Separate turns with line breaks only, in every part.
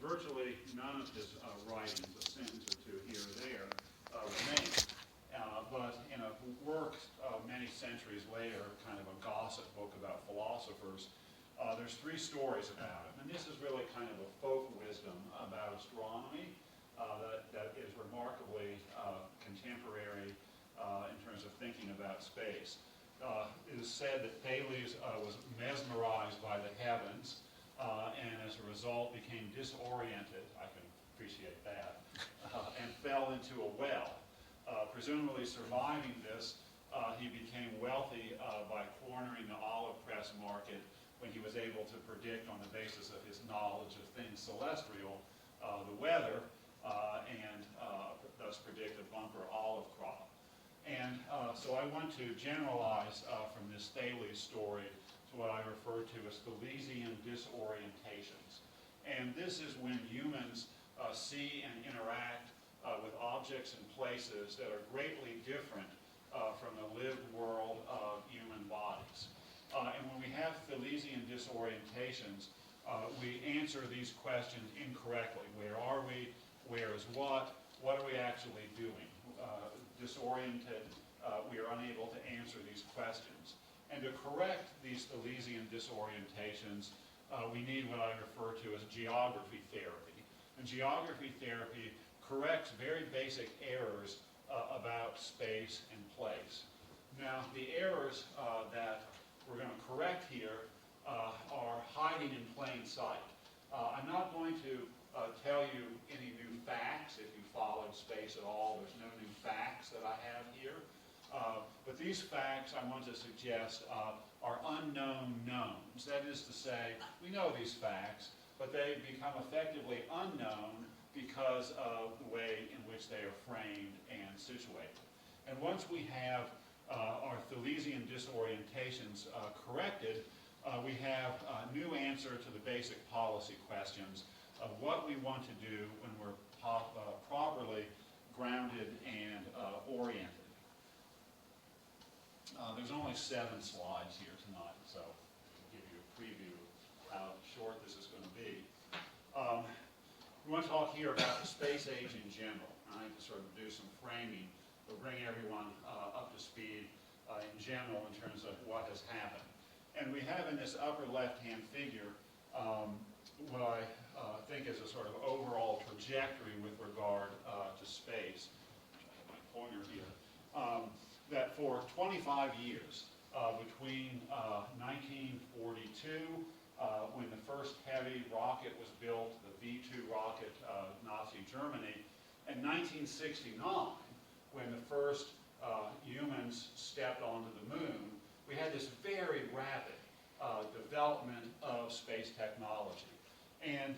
virtually none of his writings, a sentence or two here or there, remain. But in a work many centuries later, kind of a gossip book about philosophers, there's three stories about him. And this is really kind of a folk wisdom about astronomy that is remarkably contemporary in terms of thinking about space. It is said that Thales was mesmerized by the heavens and as a result became disoriented, I can appreciate that, and fell into a well. Presumably surviving this, he became wealthy by cornering the olive press market when he was able to predict on the basis of his knowledge of things celestial, the weather, and thus predict a bumper olive crop. And so I want to generalize from this Thales story to what I refer to as Thalesian disorientations. And this is when humans see and interact with objects and places that are greatly different from the lived world of human bodies. And when we have Thalesian disorientations, we answer these questions incorrectly. Where are we? Where is what? What are we actually doing? Disoriented, we are unable to answer these questions. And to correct these Thalesian disorientations, we need what I refer to as geography therapy. And geography therapy corrects very basic errors about space and place. Now, the errors that we're going to correct here are hiding in plain sight. I'm not going to tell you any new facts. If you followed space at all, there's no new facts that I have here. But these facts, I want to suggest, are unknown knowns. That is to say, we know these facts, but they become effectively unknown because of the way in which they are framed and situated. And once we have our Thalesian disorientations corrected, we have a new answer to the basic policy questions of what we want to do when we're properly grounded and oriented. There's only 7 slides here tonight, so I'll give you a preview of how short this is going to be. We want to talk here about the space age in general. I need to sort of do some framing, but bring everyone up to speed in general in terms of what has happened. And we have in this upper left-hand figure what I think is a sort of overall trajectory with regard to space. I have my pointer here. That for 25 years, between 1942, when the first heavy rocket was built, the V-2 rocket, Nazi Germany, and 1969, when the first humans stepped onto the moon, we had this very rapid development of space technology. And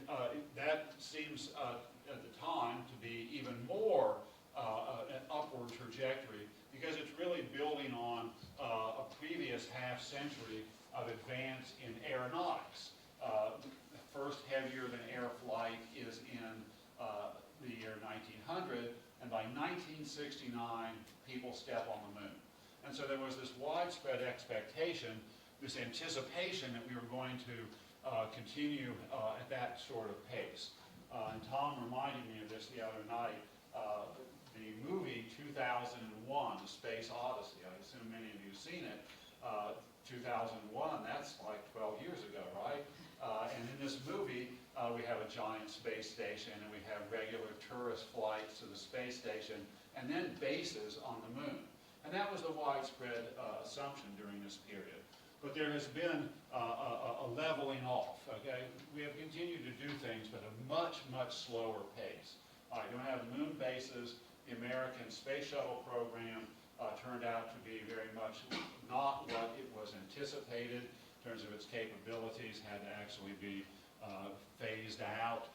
that seems at the time to be even more an upward trajectory because it's really building on a previous half century of advance in aeronautics. First heavier than air flight is in the year 1900, and by 1969, people step on the moon. And so there was this widespread expectation, this anticipation that we were going to continue at that sort of pace. And Tom reminded me of this the other night. The movie 2001, The Space Odyssey, I assume many of you have seen it. 2001, that's like 12 years ago, right? And in this movie, we have a giant space station, and we have regular tourist flights to the space station, and then bases on the moon. And that was the widespread assumption during this period. But there has been a leveling off, okay? We have continued to do things, but at a much, much slower pace. All right, you don't have moon bases. The American Space Shuttle program turned out to be very much not what it was anticipated in terms of its capabilities, had to actually be phased out.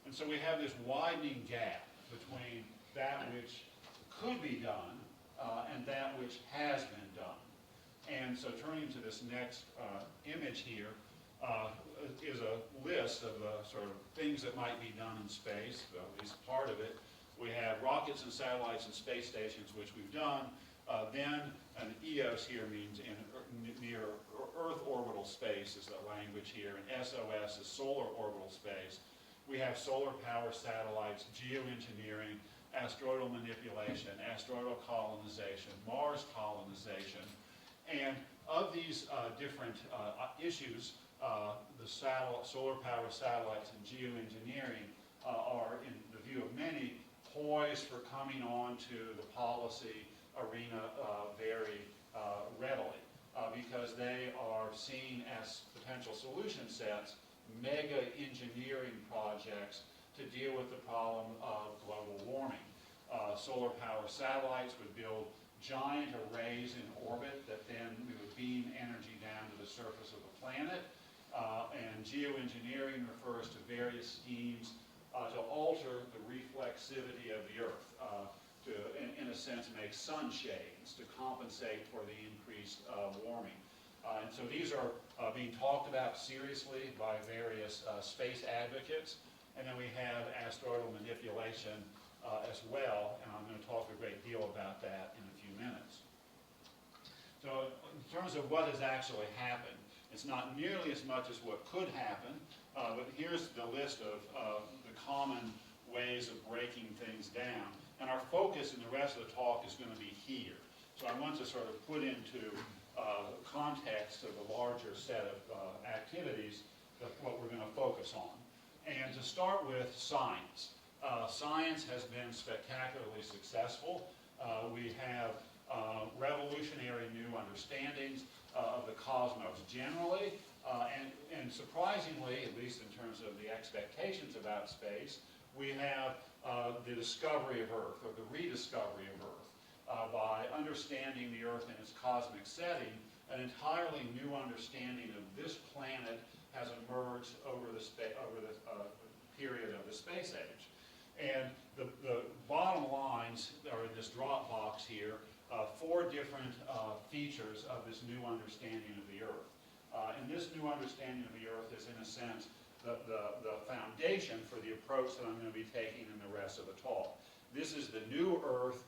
And so we have this widening gap between that which could be done and that which has been done. And so turning to this next image here is a list of the sort of things that might be done in space, at least part of it. We have rockets and satellites and space stations, which we've done. Then an EOS here means in near Earth orbital space is the language here, and SOS is solar orbital space. We have solar power satellites, geoengineering, asteroidal manipulation, asteroidal colonization, Mars colonization. And of these different issues, the solar power satellites and geoengineering are, in the view of many, poised for coming onto the policy arena very readily, because they are seen as potential solution sets, mega engineering projects to deal with the problem of global warming. Solar power satellites would build giant arrays in orbit that then we would beam energy down to the surface of the planet. And geoengineering refers to various schemes to alter the reflexivity of the Earth, to, in a sense, make sunshades to compensate for the increased warming. And so these are being talked about seriously by various space advocates. And then we have asteroidal manipulation as well, and I'm going to talk a great deal about that in a few minutes. So in terms of what has actually happened, it's not nearly as much as what could happen, but here's the list of the common ways of breaking things down. And our focus in the rest of the talk is going to be here. So I want to sort of put into context of the larger set of activities of what we're going to focus on. And to start with science. Science has been spectacularly successful. We have revolutionary new understandings of the cosmos generally, and surprisingly, at least in terms of the expectations about space, we have the discovery of Earth, or the rediscovery of Earth. By understanding the Earth in its cosmic setting, an entirely new understanding of this planet has emerged over the period of the space age. And the bottom lines are in this drop box here, 4 different features of this new understanding of the Earth. And this new understanding of the Earth is, in a sense, the foundation for the approach that I'm going to be taking in the rest of the talk. This is the new Earth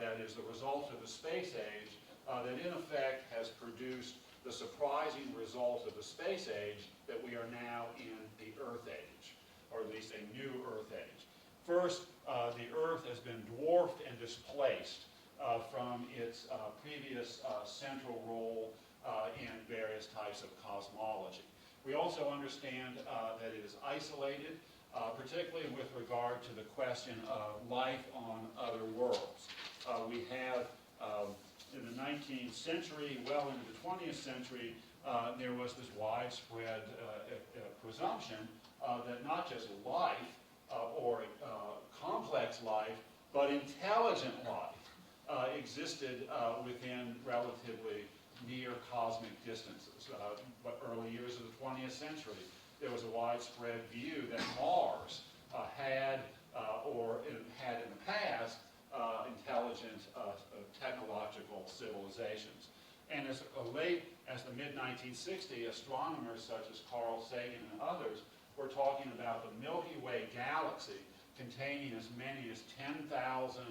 that is the result of the space age that, in effect, has produced the surprising result of the space age that we are now in the Earth age, or at least a new Earth age. First, the Earth has been dwarfed and displaced from its previous central role in various types of cosmology. We also understand that it is isolated, particularly with regard to the question of life on other worlds. We have, in the 19th century, well into the 20th century, there was this widespread presumption that not just life, or complex life, but intelligent life existed within relatively near cosmic distances. But early years of the 20th century, there was a widespread view that Mars had in the past intelligent technological civilizations. And as late as the mid-1960s, astronomers such as Carl Sagan and others were talking about the Milky Way galaxy containing as many as 10,000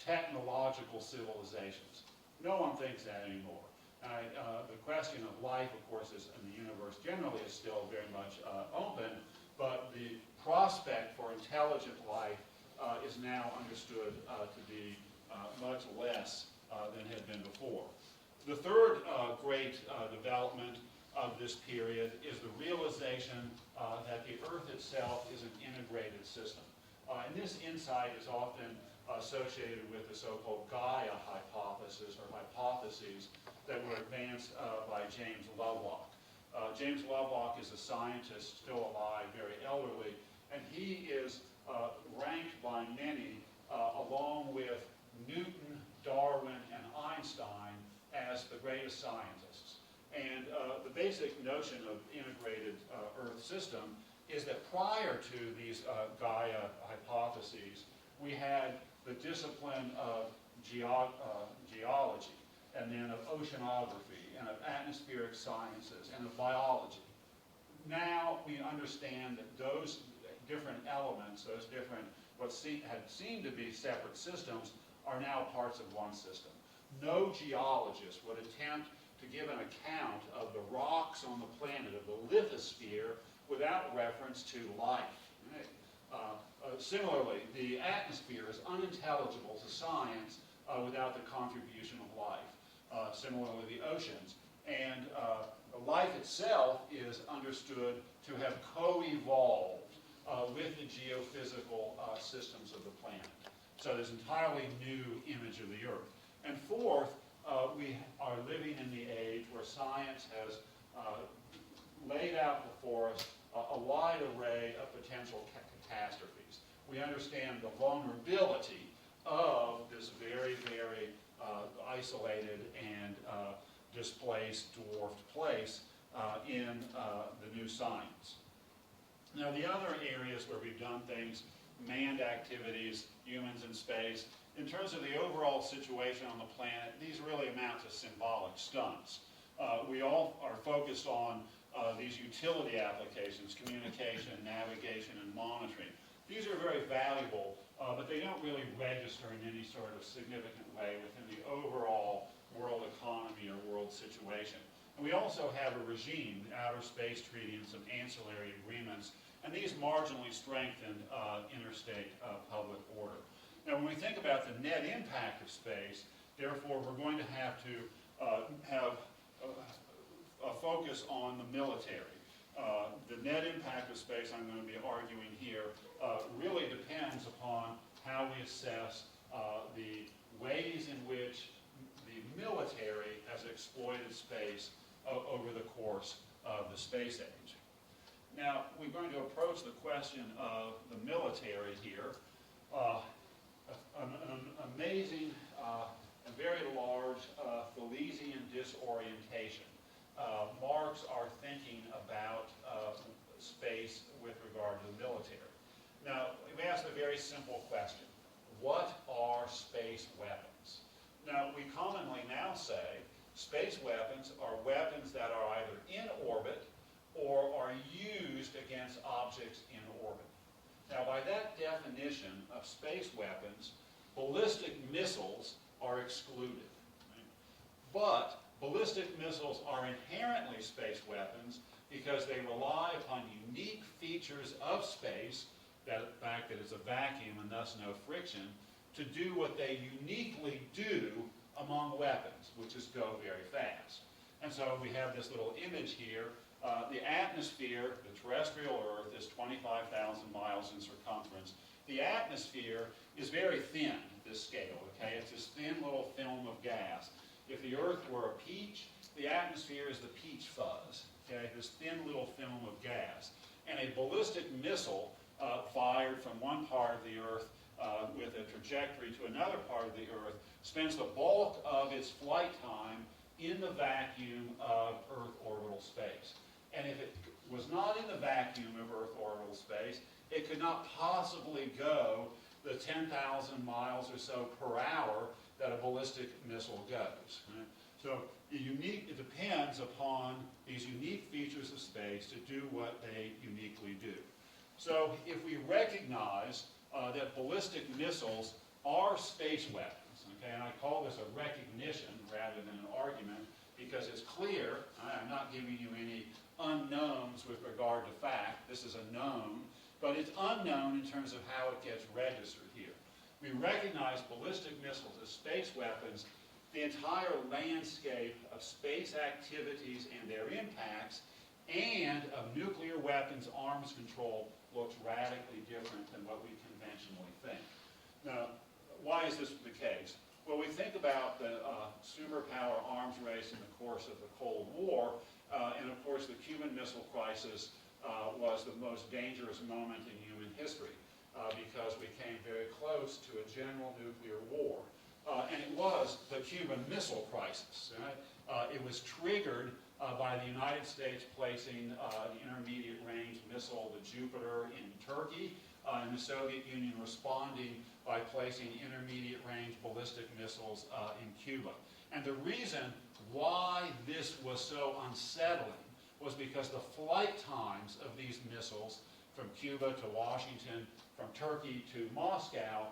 technological civilizations. No one thinks that anymore. The question of life, of course, in the universe generally is still very much open, but the prospect for intelligent life is now understood to be much less than had been before. The third great development of this period is the realization that the Earth itself is an integrated system. And this insight is often associated with the so-called Gaia hypothesis, or hypotheses that were advanced by James Lovelock. James Lovelock is a scientist still alive, very elderly, and he is ranked by many, along with Newton, Darwin, and Einstein, as the greatest scientists. And the basic notion of integrated Earth system is that prior to these Gaia hypotheses, we had the discipline of geology, and then of oceanography, and of atmospheric sciences, and of biology. Now we understand that those different elements, those different, what had seemed to be separate systems, are now parts of one system. No geologist would attempt to give an account of the rocks on the planet, of the lithosphere, without reference to life. Similarly, the atmosphere is unintelligible to science without the contribution of life. Similarly, the oceans. And life itself is understood to have co-evolved with the geophysical systems of the planet. So there's an entirely new image of the Earth. And fourth, we are living in the age where science has laid out before us a wide array of potential catastrophes. We understand the vulnerability of this very, very isolated and displaced, dwarfed place in the new science. Now, the other areas where we've done things, manned activities, humans in space, in terms of the overall situation on the planet, these really amount to symbolic stunts. We all are focused on these utility applications, communication, navigation, and monitoring. These are very valuable, but they don't really register in any sort of significant way within the overall world economy or world situation. And we also have a regime, the Outer Space Treaty, and some ancillary agreements, and these marginally strengthen interstate public order. Now, when we think about the net impact of space, therefore, we're going to have to have a focus on the military. The net impact of space, I'm going to be arguing here, really depends upon how we assess the ways in which the military has exploited space over the course of the space age. Now, we're going to approach the question of the military here. An amazing and very large Thalesian disorientation marks our thinking about space with regard to the military. Now, we ask a very simple question. What are space weapons? Now, we commonly now say space weapons are weapons that are either in orbit or are used against objects in orbit. Now, by that definition of space weapons, ballistic missiles are excluded. Right? But ballistic missiles are inherently space weapons because they rely upon unique features of space, that the fact that it's a vacuum and thus no friction, to do what they uniquely do among weapons, which is go very fast. And so we have this little image here. The atmosphere, the terrestrial Earth, is 25,000 miles in circumference. The atmosphere is very thin at this scale, okay? It's this thin little film of gas. If the Earth were a peach, the atmosphere is the peach fuzz, okay? This thin little film of gas. And a ballistic missile fired from one part of the Earth with a trajectory to another part of the Earth spends the bulk of its flight time in the vacuum of Earth orbital space. And if it was not in the vacuum of Earth orbital space, it could not possibly go the 10,000 miles or so per hour that a ballistic missile goes. Right? So it depends upon these unique features of space to do what they uniquely do. So if we recognize that ballistic missiles are space weapons, okay, and I call this a recognition rather than an argument because it's clear, I'm not giving you any unknowns with regard to fact, this is a known, but it's unknown in terms of how it gets registered here. We recognize ballistic missiles as space weapons. The entire landscape of space activities and their impacts and of nuclear weapons arms control looks radically different than what we conventionally think. Now, why is this the case? Well, we think about the superpower arms race in the course of the Cold War, and of course the Cuban Missile Crisis was the most dangerous moment in human history because we came very close to a general nuclear war. And it was the Cuban Missile Crisis. Right? It was triggered by the United States placing the intermediate range missile, the Jupiter, in Turkey, and the Soviet Union responding by placing intermediate range ballistic missiles in Cuba. And the reason why this was so unsettling was because the flight times of these missiles from Cuba to Washington, from Turkey to Moscow,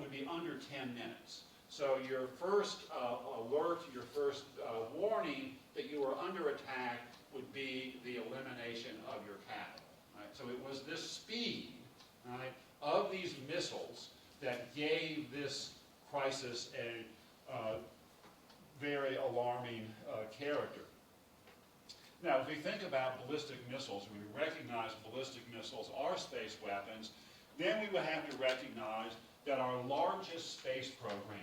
would be under 10 minutes. So your first alert, your first warning that you were under attack would be the elimination of your capital. Right? So it was this speed, right, these missiles that gave this crisis a very alarming character. Now, if we think about ballistic missiles, we recognize ballistic missiles are space weapons, then we would have to recognize that our largest space program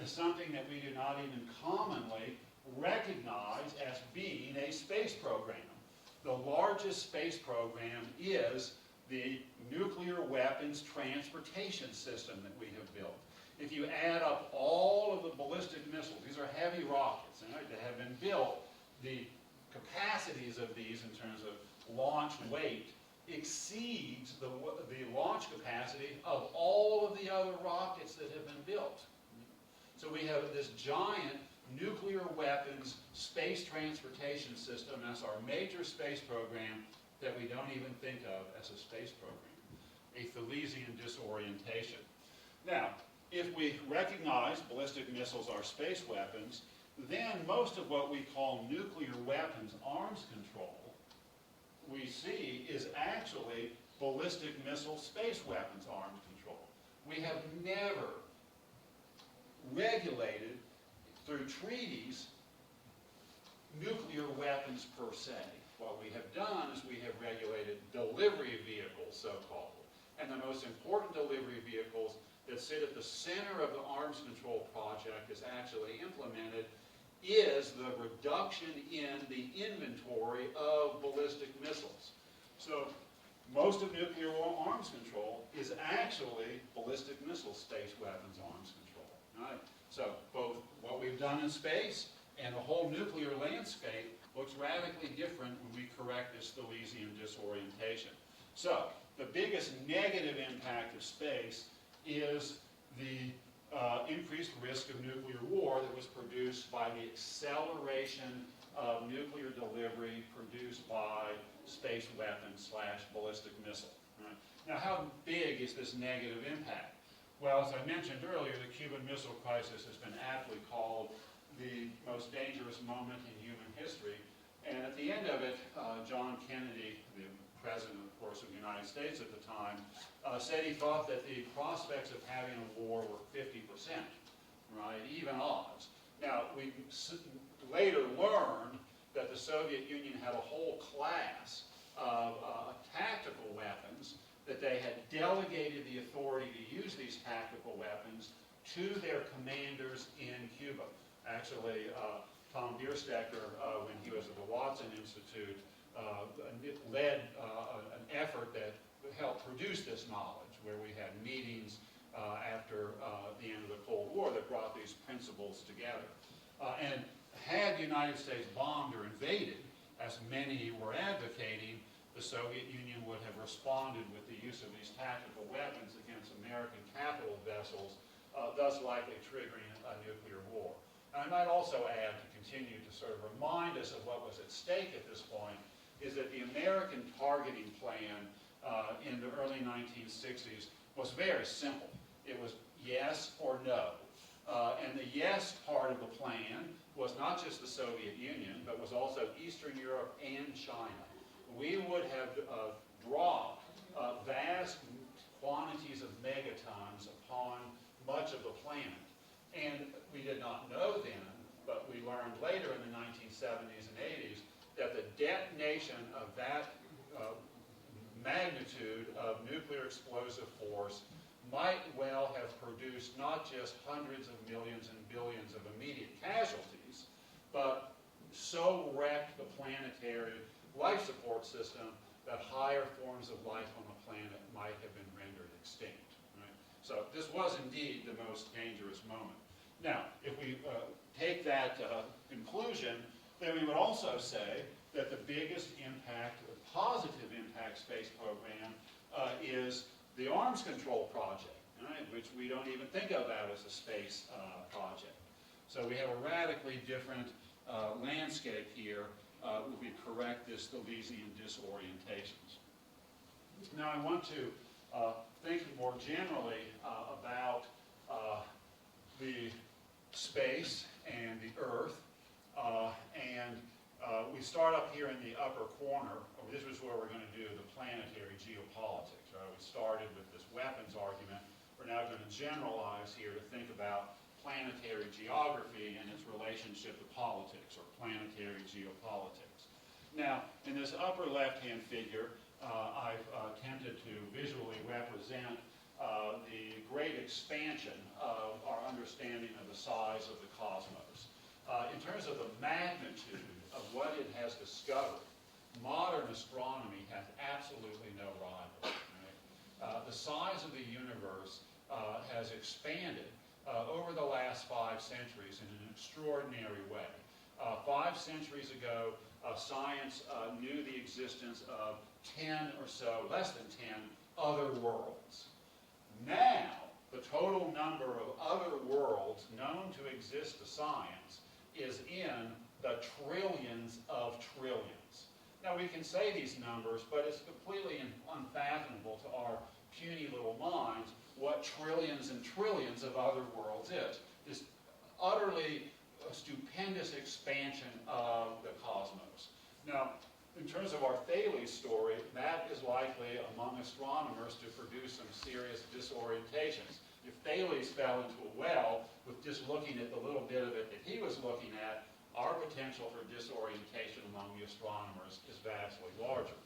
is something that we do not even commonly recognize as being a space program. The largest space program is the nuclear weapons transportation system that we have built. If you add up all of the ballistic missiles, these are heavy rockets, right, that have been built, the capacities of these in terms of launch weight exceeds the launch capacity of all of the other rockets that have been built. So we have this giant nuclear weapons space transportation system. That's our major space program that we don't even think of as a space program. A Thalesian disorientation. Now, if we recognize ballistic missiles are space weapons, then most of what we call nuclear weapons arms control we see is actually ballistic missile space weapons arms control. We have never regulated through treaties nuclear weapons per se. What we have done is we have regulated delivery vehicles, so-called. And the most important delivery vehicles that sit at the center of the arms control project is actually implemented is the reduction in the inventory of ballistic missiles. So most of nuclear arms control is actually ballistic missile space weapons arms control. Right? So both what we've done in space and the whole nuclear landscape looks radically different when we correct this Thalesian disorientation. So the biggest negative impact of space is the increased risk of nuclear war that was produced by the acceleration of nuclear delivery produced by space weapons / ballistic missile. Right? Now, how big is this negative impact? Well, as I mentioned earlier, the Cuban Missile Crisis has been aptly called the most dangerous moment in human history. And at the end of it, John Kennedy, the President, of course, of the United States at the time, said he thought that the prospects of having a war were 50%, right, even odds. Now, we later learned that the Soviet Union had a whole class of tactical weapons, that they had delegated the authority to use these tactical weapons to their commanders in Cuba. Actually, Tom Bierstecker, when he was at the Watson Institute, led an effort that helped produce this knowledge, where we had meetings after the end of the Cold War that brought these principles together. And had the United States bombed or invaded, as many were advocating, the Soviet Union would have responded with the use of these tactical weapons against American capital vessels, thus likely triggering a nuclear war. And I might also add, to continue to sort of remind us of what was at stake at this point, is that the American targeting plan in the early 1960s was very simple. It was yes or no. And the yes part of the plan was not just the Soviet Union, but was also Eastern Europe and China. We would have dropped vast quantities of megatons upon much of the planet. And we did not know then, but we learned later in the 1970s and 80s, that the detonation of that magnitude of nuclear explosive force might well have produced not just hundreds of millions and billions of immediate casualties, but so wrecked the planetary life support system that higher forms of life on the planet might have been rendered extinct. Right? So this was indeed the most dangerous moment. Now, if we take that conclusion, then we would also say that the biggest impact, the positive impact space program is the arms control project, right, which we don't even think of that as a space project. So we have a radically different landscape here if we correct this Thalesian disorientations. Now I want to think more generally about the space and the Earth, and we start up here in the upper corner. This is where we're going to do the planetary geopolitics. Right? We started with this weapons argument. generalize here to think about planetary geography and its relationship to politics, or planetary geopolitics. Now, in this upper left-hand figure, I've attempted to visually represent the great expansion of our understanding of the size of the cosmos. In terms of the magnitude of what it has discovered, modern astronomy has absolutely no rival. Right? The size of the universe has expanded over the last 5 centuries in an extraordinary way. 5 centuries ago, science knew the existence of 10 or so, less than 10, other worlds. Now, the total number of other worlds known to exist to science is in the trillions of trillions. Now, we can say these numbers, but it's completely unfathomable to our puny little minds what trillions and trillions of other worlds is. This utterly stupendous expansion of the cosmos. Now, in terms of our Thales story, that is likely among astronomers to produce some serious disorientations. If Thales fell into a well with just looking at the little bit of it that he was looking at, our potential for disorientation among the astronomers is vastly larger.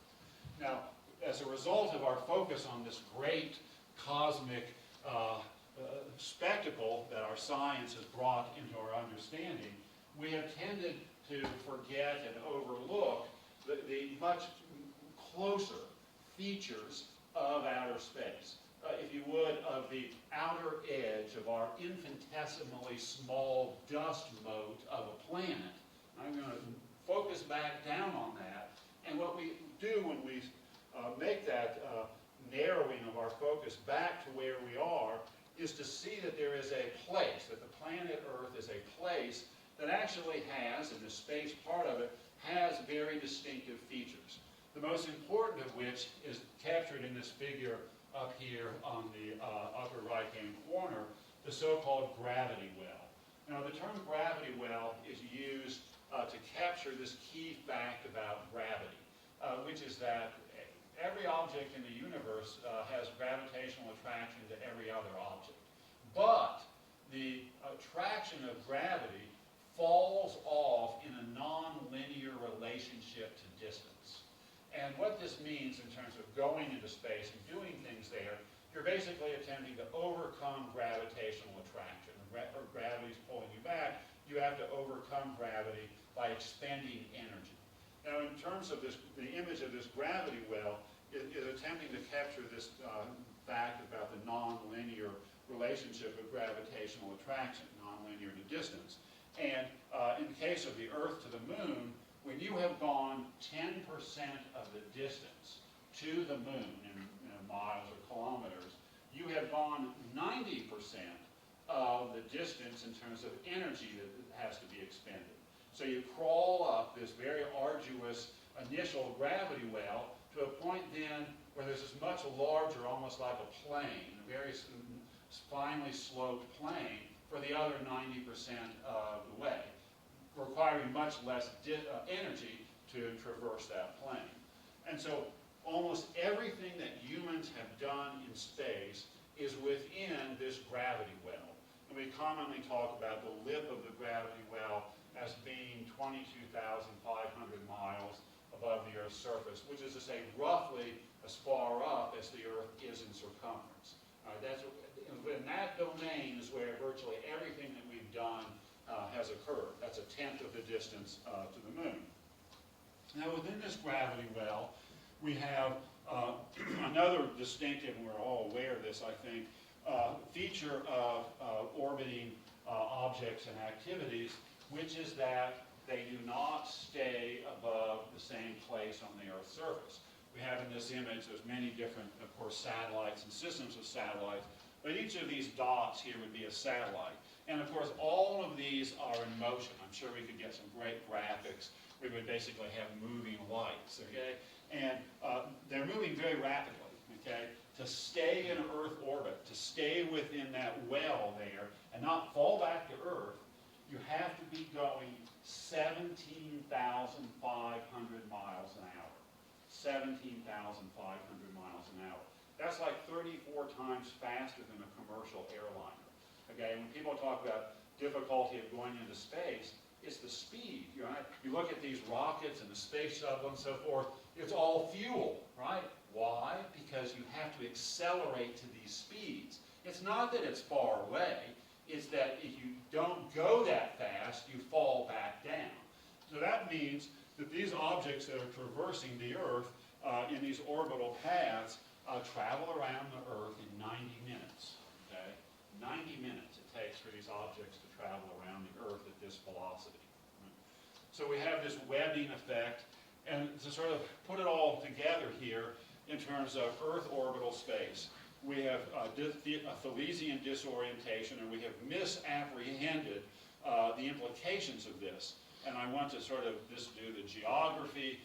Now, as a result of our focus on this great cosmic spectacle that our science has brought into our understanding, we have tended to forget and overlook the much closer features of outer space. If you would, of the outer edge of our infinitesimally small dust mote of a planet. I'm going to focus back down on that. And what we do when we make that narrowing of our focus back to where we are is to see that there is a place, that the planet Earth is a place that actually has, and the space part of it, has very distinctive features. The most important of which is captured in this figure up here on the upper right-hand corner, the so-called gravity well. Now, the term gravity well is used to capture this key fact about gravity, which is that every object in the universe has gravitational attraction to every other object. But the attraction of gravity falls off in a non-linear relationship to distance. And what this means in terms of going into space and doing things there, you're basically attempting to overcome gravitational attraction. Or gravity's pulling you back, you have to overcome gravity by expending energy. Now, in terms of this, the image of this gravity well is attempting to capture this fact about the non-linear relationship of gravitational attraction, non-linear to distance. And in the case of the Earth to the Moon, when you have gone 10% of the distance to the Moon in miles or kilometers, you have gone 90% of the distance in terms of energy that has to be expended. So you crawl up this very arduous initial gravity well to a point then where there's this much larger, almost like a plane, a very finely sloped plane for the other 90% of the way, requiring much less energy to traverse that plane. And so almost everything that humans have done in space is within this gravity well. And we commonly talk about the lip of the gravity well as being 22,500 miles above the Earth's surface, which is to say roughly as far up as the Earth is in circumference. In that domain is where virtually everything that we've done has occurred. That's a tenth of the distance to the Moon. Now, within this gravity well, we have another distinctive, and we're all aware of this, I think, feature of orbiting objects and activities, which is that they do not stay above the same place on the Earth's surface. We have in this image, there's many different, of course, satellites and systems of satellites, but each of these dots here would be a satellite. And of course, all of these are in motion. I'm sure we could get some great graphics. We would basically have moving lights, okay? And they're moving very rapidly, okay? To stay in Earth orbit, to stay within that well there and not fall back to Earth, you have to be going 17,500 miles an hour. 17,500 miles an hour. That's like 30 34 times faster than a commercial airliner. Okay, and when people talk about difficulty of going into space, it's the speed, right? You look at these rockets and the space shuttle and so forth, it's all fuel, right? Why? Because you have to accelerate to these speeds. It's not that it's far away, it's that if you don't go that fast, you fall back down. So that means that these objects that are traversing the Earth in these orbital paths travel around the Earth in 90 minutes, okay? 90 minutes it takes for these objects to travel around the Earth at this velocity. So we have this webbing effect, and to sort of put it all together here in terms of Earth orbital space, we have a Thalesian disorientation, and we have misapprehended the implications of this. And I want to sort of just do the geography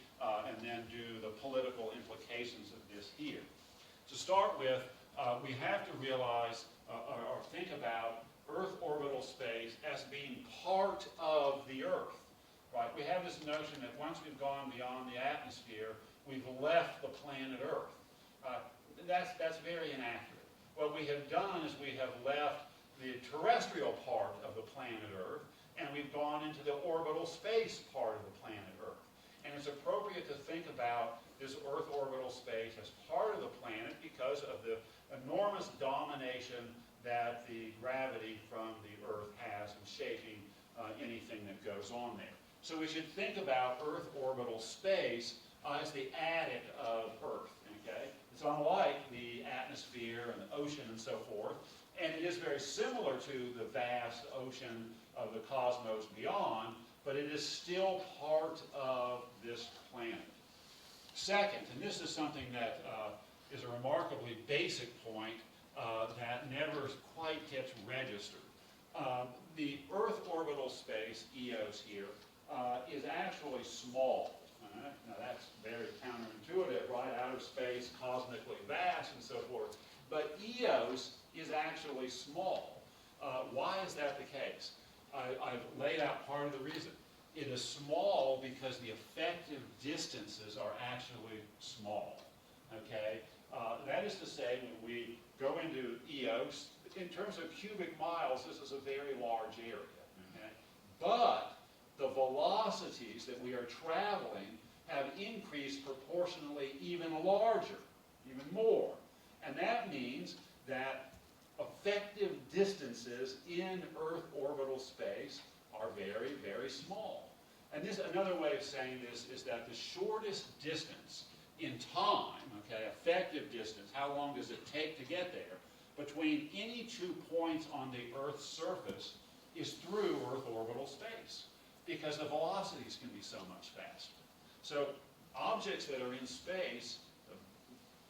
and then do the political implications of this here. To start with, we have to realize or think about Earth orbital space as being part of the Earth. Right? We have this notion that once we've gone beyond the atmosphere, we've left the planet Earth. That's very inaccurate. What we have done is we have left the terrestrial part of the planet Earth, and we've gone into the orbital space part of the planet Earth. And it's appropriate to think about this Earth orbital space as part of the planet because of the enormous domination that the gravity from the Earth has in shaping anything that goes on there. So we should think about Earth orbital space as the attic of Earth. Okay? It's unlike the atmosphere and the ocean and so forth, and it is very similar to the vast ocean of the cosmos beyond, but it is still part of this planet. Second, and this is something that is a remarkably basic point that never quite gets registered. The Earth orbital space, EOS here, is actually small. Now that's very counterintuitive, right? Outer space, cosmically vast, and so forth. But EOS is actually small. Why is that the case? I've laid out part of the reason. It is small because the effective distances are actually small. Okay? That is to say, when we go into EOS, in terms of cubic miles, this is a very large area. Okay? But the velocities that we are traveling have increased proportionally even larger, even more. And that means that effective distances in Earth orbital space are very, very small. And this, another way of saying this is that the shortest distance in time, okay, effective distance, how long does it take to get there, between any 2 points on the Earth's surface is through Earth orbital space, because the velocities can be so much faster. So objects that are in space,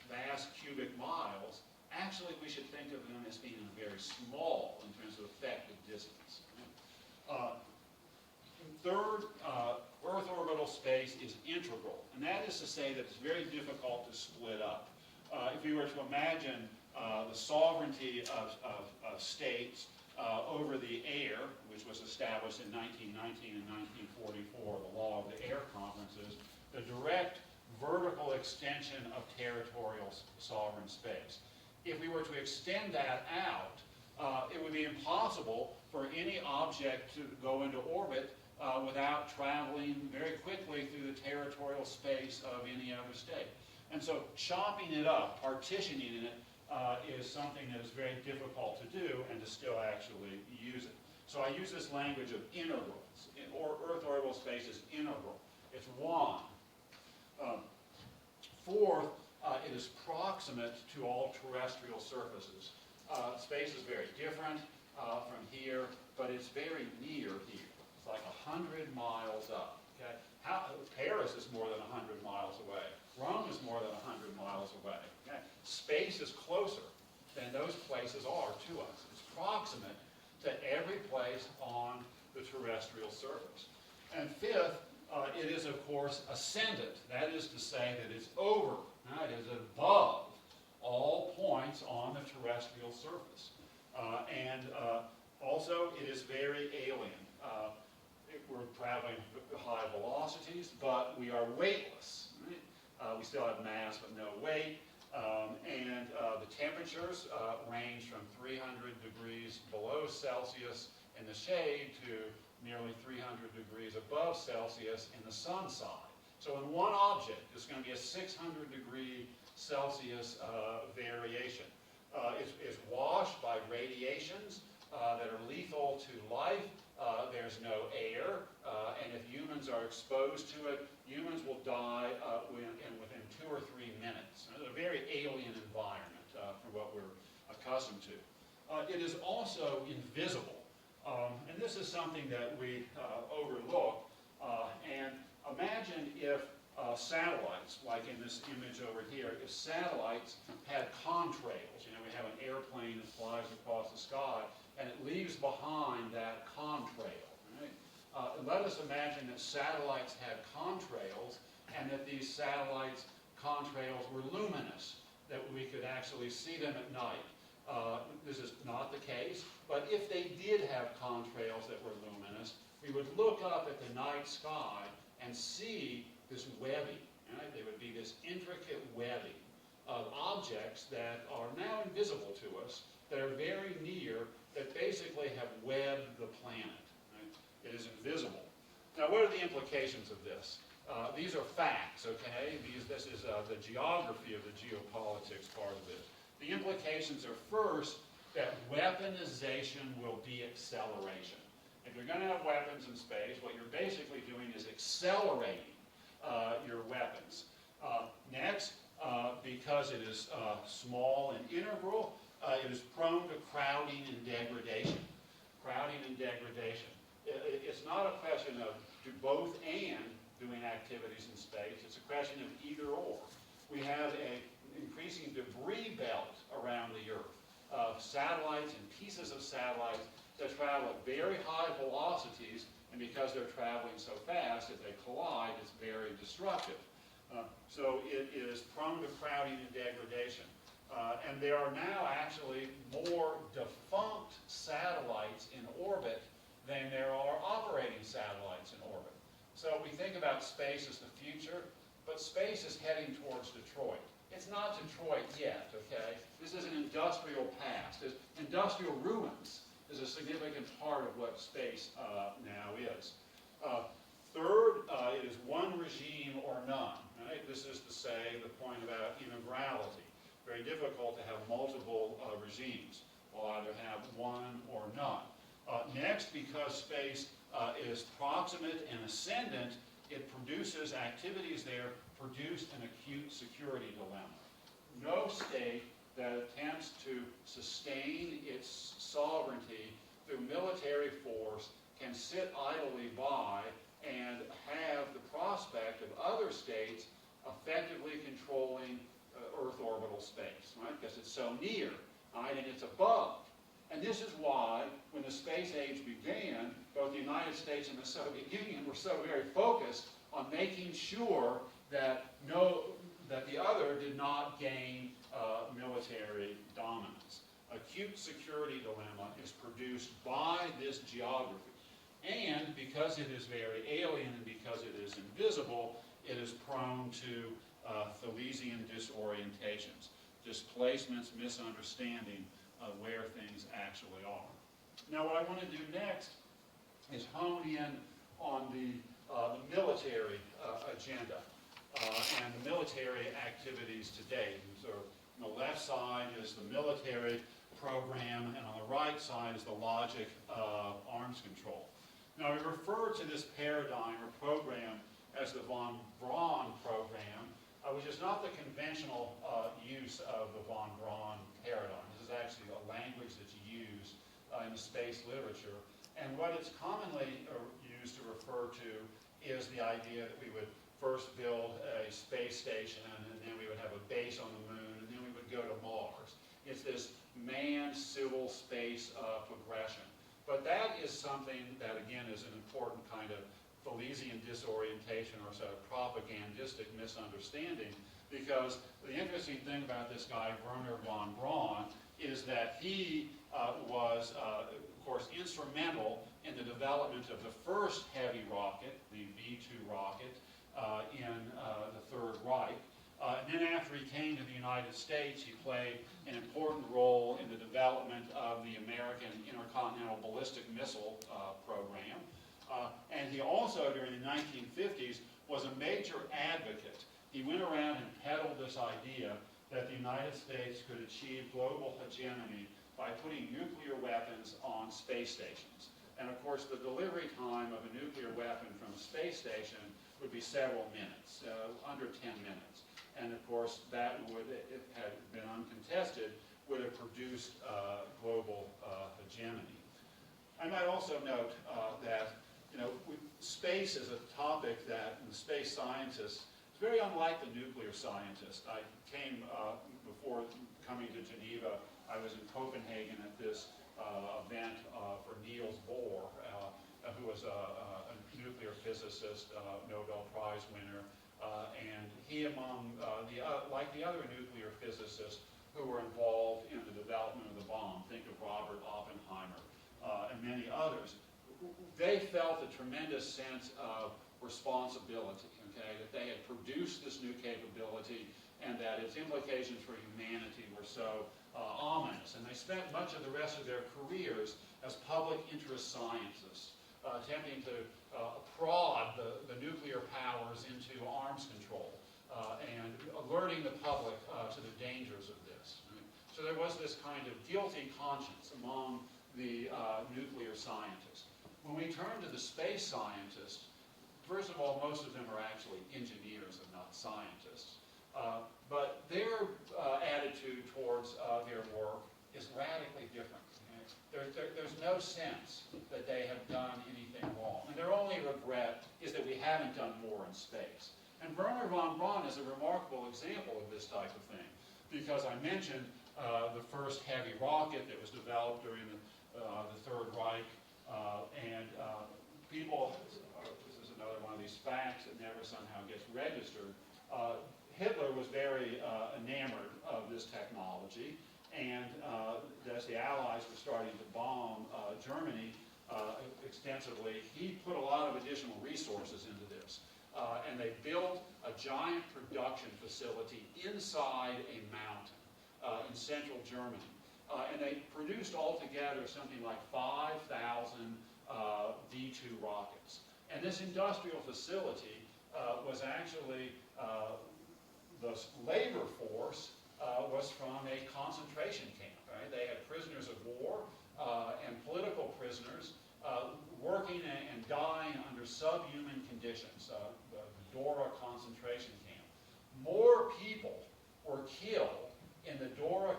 vast cubic miles, actually we should think of them as being very small in terms of effective distance. Third, Earth orbital space is integral, and that is to say that it's very difficult to split up. If we were to imagine the sovereignty of states over the air, which was established in 1919 and 1944, the Law of the Air Conferences, the direct vertical extension of territorial sovereign space. If we were to extend that out, it would be impossible for any object to go into orbit without traveling very quickly through the territorial space of any other state. And so chopping it up, partitioning it, is something that is very difficult to do and to still actually use it. So I use this language of integrals. Earth orbital space is integral. It's one. Fourth, it is proximate to all terrestrial surfaces. Space is very different from here, but it's very near here. It's like 100 miles up. Okay? Paris is more than 100 miles away. Rome is more than 100 miles away. Okay? Space is closer than those places are to us. It's proximate to every place on the terrestrial surface. And fifth, it is, of course, ascendant. That is to say that it's over, it is above all points on the terrestrial surface. And also, it is very alien. We're traveling at high velocities, but we are weightless. Right? We still have mass, but no weight. The temperatures range from 300 degrees below Celsius in the shade to nearly 300 degrees above Celsius in the sun side. So in one object, there's going to be a 600 degree Celsius variation. It's washed by radiations that are lethal to life. There's no air, and if humans are exposed to it, humans will die within 2 or 3 minutes. It's a very alien environment from what we're accustomed to. It is also invisible, and this is something that we overlook. And imagine if satellites, like in this image over here, if satellites had contrails. You know, we have an airplane that flies across the sky, and it leaves behind that contrail. Right? Let us imagine that satellites had contrails, and that these satellites' contrails were luminous, that we could actually see them at night. This is not the case, but if they did have contrails that were luminous, we would look up at the night sky and see this webbing. Right? There would be this intricate webbing of objects that are now invisible to us, that are very near, that basically have webbed the planet. Right? It is invisible. Now, what are the implications of this? These are facts, okay? This is the geography of the geopolitics part of it. The implications are, first, that weaponization will be acceleration. If you're going to have weapons in space, what you're basically doing is accelerating your weapons. Next, because it is small and integral, it is prone to crowding and degradation. Crowding and degradation. It's not a question of do both and doing activities in space. It's a question of either or. We have an increasing debris belt around the Earth of satellites and pieces of satellites that travel at very high velocities, and because they're traveling so fast, if they collide, it's very destructive. So it is prone to crowding and degradation. And there are now actually more defunct satellites in orbit than there are operating satellites in orbit. So we think about space as the future, but space is heading towards Detroit. It's not Detroit yet, okay? This is an industrial past. Industrial ruins is a significant part of what space now is. Third, it is one regime or none. Right? This is to say the point about integrality. Very difficult to have multiple regimes. We'll either have one or none. Next, because space is proximate and ascendant, it produces activities there, produce an acute security dilemma. No state that attempts to sustain its sovereignty through military force can sit idly by and have the prospect of other states effectively controlling Earth orbital space, right? Because it's so near, right? And it's above. And this is why, when the space age began, both the United States and the Soviet Union were so very focused on making sure that the other did not gain military dominance. Acute security dilemma is produced by this geography. And because it is very alien and because it is invisible, it is prone to Thalesian disorientations, displacements, misunderstanding of where things actually are. Now, what I want to do next is hone in on the military agenda and the military activities today. So on the left side is the military program, and on the right side is the logic of arms control. Now, we refer to this paradigm or program as the von Braun program, which is not the conventional use of the von Braun paradigm. This is actually a language that's used in the space literature. And what it's commonly used to refer to is the idea that we would first build a space station, and then we would have a base on the moon, and then we would go to Mars. It's this manned civil space progression. But that is something that, again, is an important kind of Thalesian disorientation or sort of propagandistic misunderstanding, because the interesting thing about this guy, Wernher von Braun, is that he was, of course, instrumental in the development of the first heavy rocket, the V-2 rocket, in the Third Reich. And then after he came to the United States, he played an important role in the development of the American intercontinental ballistic missile program. And he also, during the 1950s, was a major advocate. He went around and peddled this idea that the United States could achieve global hegemony by putting nuclear weapons on space stations. And of course, the delivery time of a nuclear weapon from a space station would be several minutes, under 10 minutes. And of course, that would, if it had been uncontested, would have produced global hegemony. I might also note that space is a topic that the space scientists, it's very unlike the nuclear scientist. I came, before coming to Geneva, I was in Copenhagen at this event for Niels Bohr, who was a nuclear physicist, Nobel Prize winner, and he, among like the other nuclear physicists who were involved in the development of the bomb, think of Robert Oppenheimer and many others, they felt a tremendous sense of responsibility, okay, that they had produced this new capability and that its implications for humanity were so ominous. And they spent much of the rest of their careers as public interest scientists, attempting to prod the nuclear powers into arms control and alerting the public to the dangers of this. So there was this kind of guilty conscience among the nuclear scientists. When we turn to the space scientists, first of all, most of them are actually engineers and not scientists. But their attitude towards their work is radically different. There's no sense that they have done anything wrong. And their only regret is that we haven't done more in space. And Wernher von Braun is a remarkable example of this type of thing, because I mentioned the first heavy rocket that was developed during the Third Reich, and people, this is another one of these facts that never somehow gets registered, Hitler was very enamored of this technology, and as the Allies were starting to bomb Germany extensively, he put a lot of additional resources into this. And they built a giant production facility inside a mountain in central Germany. And they produced altogether something like 5,000 V-2 rockets. And this industrial facility was actually, the labor force was from a concentration camp. Right? They had prisoners of war and political prisoners working and dying under subhuman conditions, the Dora concentration camp. More people were killed in the Dora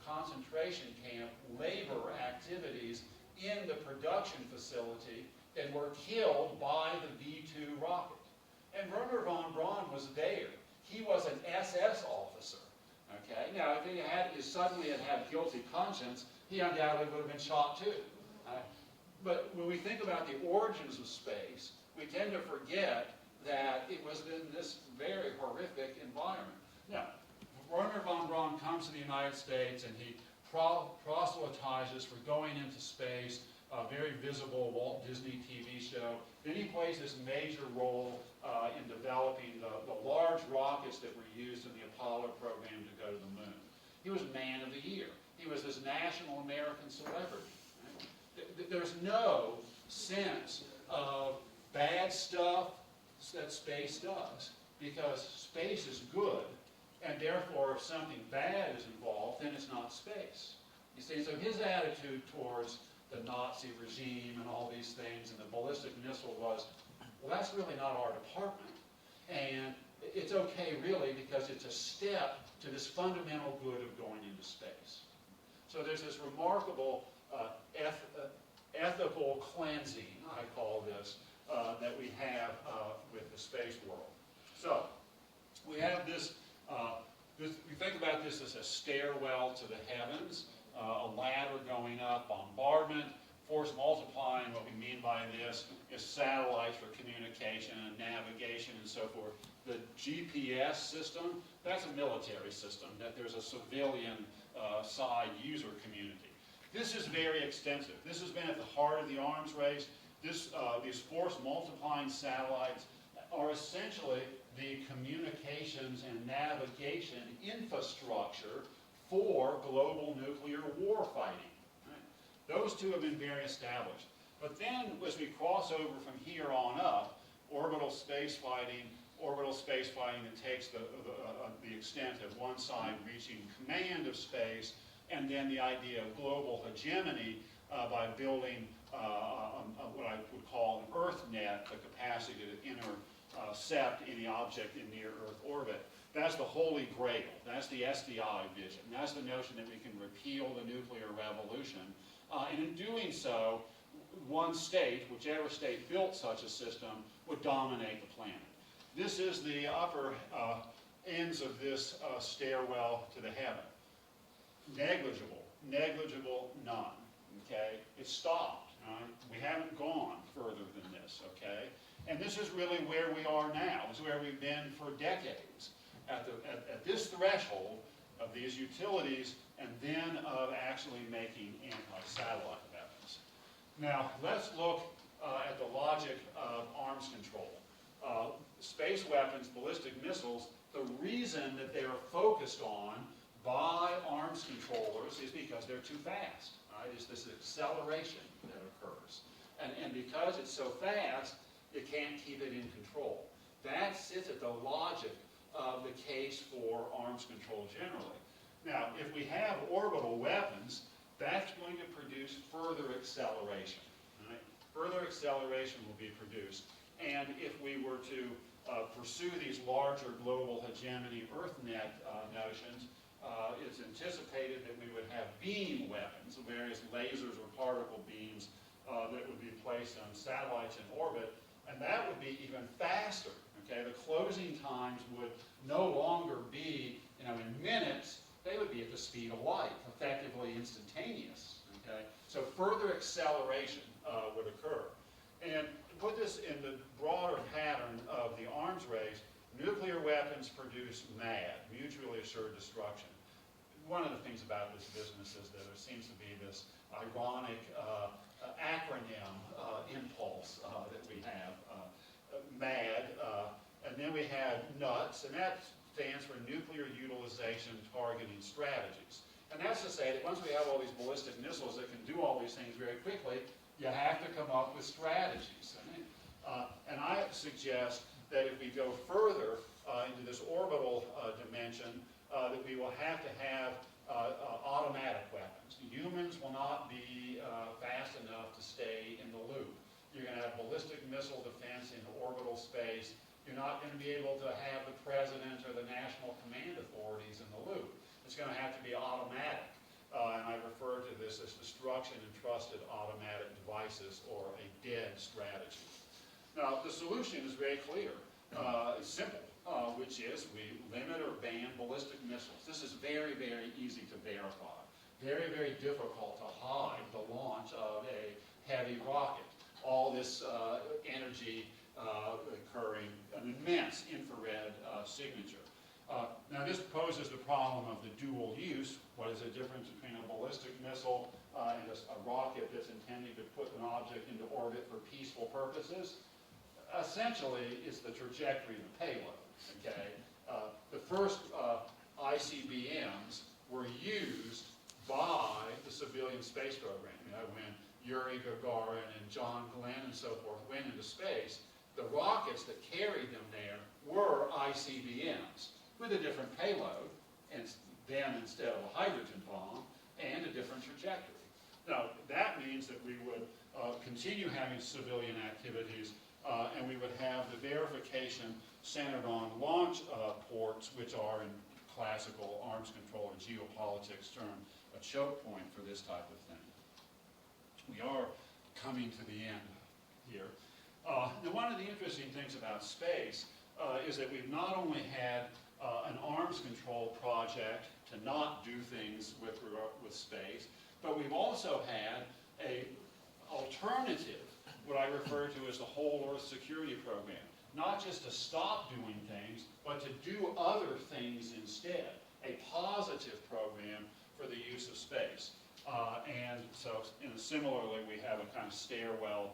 concentration camp labor activities in the production facility than were killed by the V-2 rocket. And Wernher von Braun was there. He was an SS officer. Okay? Now, if he suddenly had guilty conscience, he undoubtedly would have been shot too. But when we think about the origins of space, we tend to forget that it was in this very horrific environment. Now, Wernher von Braun comes to the United States and he proselytizes for going into space, a very visible Walt Disney TV show. Then he plays this major role in developing the large rockets that were used in the Apollo program to go to the moon. He was Man of the Year. He was this national American celebrity. Right? There's no sense of bad stuff that space does, because space is good, and therefore if something bad is involved, then it's not space. You see, so his attitude towards the Nazi regime and all these things and the ballistic missile was, well, that's really not our department. And it's okay, really, because it's a step to this fundamental good of going into space. So there's this remarkable ethical cleansing, I call this, that we have with the space world. So we have this, we think about this as a stairwell to the heavens, a ladder going up, bombardment, force multiplying. What we mean by this is satellites for communication and navigation and so forth. The GPS system, that's a military system, that there's a civilian side user community. This is very extensive. This has been at the heart of the arms race. These force multiplying satellites are essentially the communications and navigation infrastructure for global nuclear war fighting. Right? Those two have been very established. But then, as we cross over from here on up, orbital space fighting that takes the extent of one side reaching command of space, and then the idea of global hegemony by building what I would call an Earth net, the capacity to intercept any object in near Earth orbit. That's the holy grail. That's the SDI vision. That's the notion that we can repeal the nuclear revolution. And in doing so, one state, whichever state built such a system, would dominate the planet. This is the upper ends of this stairwell to the heaven. Negligible, none. Okay, it stopped. We haven't gone further than this. Okay, and this is really where we are now. This is where we've been for decades, at this threshold of these utilities, and then of actually making anti-satellite weapons. Now, let's look at the logic of arms control. Space weapons, ballistic missiles, the reason that they are focused on by arms controllers is because they're too fast. Right? It's this acceleration that occurs. And because it's so fast, you can't keep it in control. That sits at the logic of the case for arms control generally. Now, if we have orbital weapons, that's going to produce further acceleration. Right? Further acceleration will be produced. And if we were to pursue these larger global hegemony EarthNet notions, it's anticipated that we would have beam weapons, various lasers or particle beams that would be placed on satellites in orbit, and that would be even faster. Okay, the closing times would no longer be, in minutes. They would be at the speed of light, effectively instantaneous. Okay, so further acceleration would occur. And to put this in the broader pattern of the arms race, nuclear weapons produce MAD, mutually assured destruction. One of the things about this business is that there seems to be this ironic acronym impulse that we have, MAD, and then we have NUTS, and that stands for Nuclear Utilization Targeting Strategies. And that's to say that once we have all these ballistic missiles that can do all these things very quickly, you have to come up with strategies. And I suggest that if we go further into this orbital dimension, that we will have to have automatic weapons. Humans will not be fast enough to stay in the loop. You're going to have ballistic missile defense in orbital space. You're not going to be able to have the president or the national command authorities in the loop. It's going to have to be automatic. And I refer to this as destruction and trusted automatic devices, or a dead strategy. Now, the solution is very clear. It's simple, which is we limit or ban ballistic missiles. This is very, very easy to verify. Very, very difficult to hide the launch of a heavy rocket. All this energy occurring, an immense infrared signature. Now this poses the problem of the dual use. What is the difference between a ballistic missile and a rocket that's intended to put an object into orbit for peaceful purposes? Essentially, it's the trajectory of the payload. Okay? The first ICBMs were used by the civilian space program. When Yuri Gagarin and John Glenn and so forth went into space, the rockets that carried them there were ICBMs with a different payload, and then instead of a hydrogen bomb, and a different trajectory. Now, that means that we would continue having civilian activities, and we would have the verification centered on launch ports, which are in classical arms control or geopolitics term, a choke point for this type of thing. We are coming to the end here. Now, one of the interesting things about space is that we've not only had an arms control project to not do things with space, but we've also had an alternative, what I refer to as the whole Earth security program. Not just to stop doing things, but to do other things instead. A positive program for the use of space. And so, similarly, we have a kind of stairwell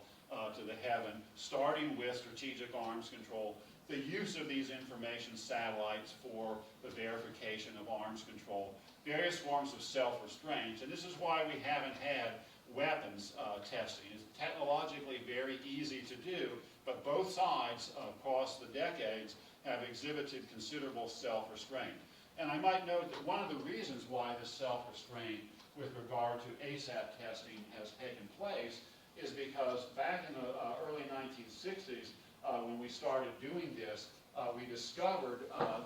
to the heaven, starting with strategic arms control, the use of these information satellites for the verification of arms control, various forms of self-restraint, and this is why we haven't had weapons testing. It's technologically very easy to do, but both sides across the decades have exhibited considerable self-restraint. And I might note that one of the reasons why this self-restraint with regard to ASAT testing has taken place is because back in the early 1960s, when we started doing this, we discovered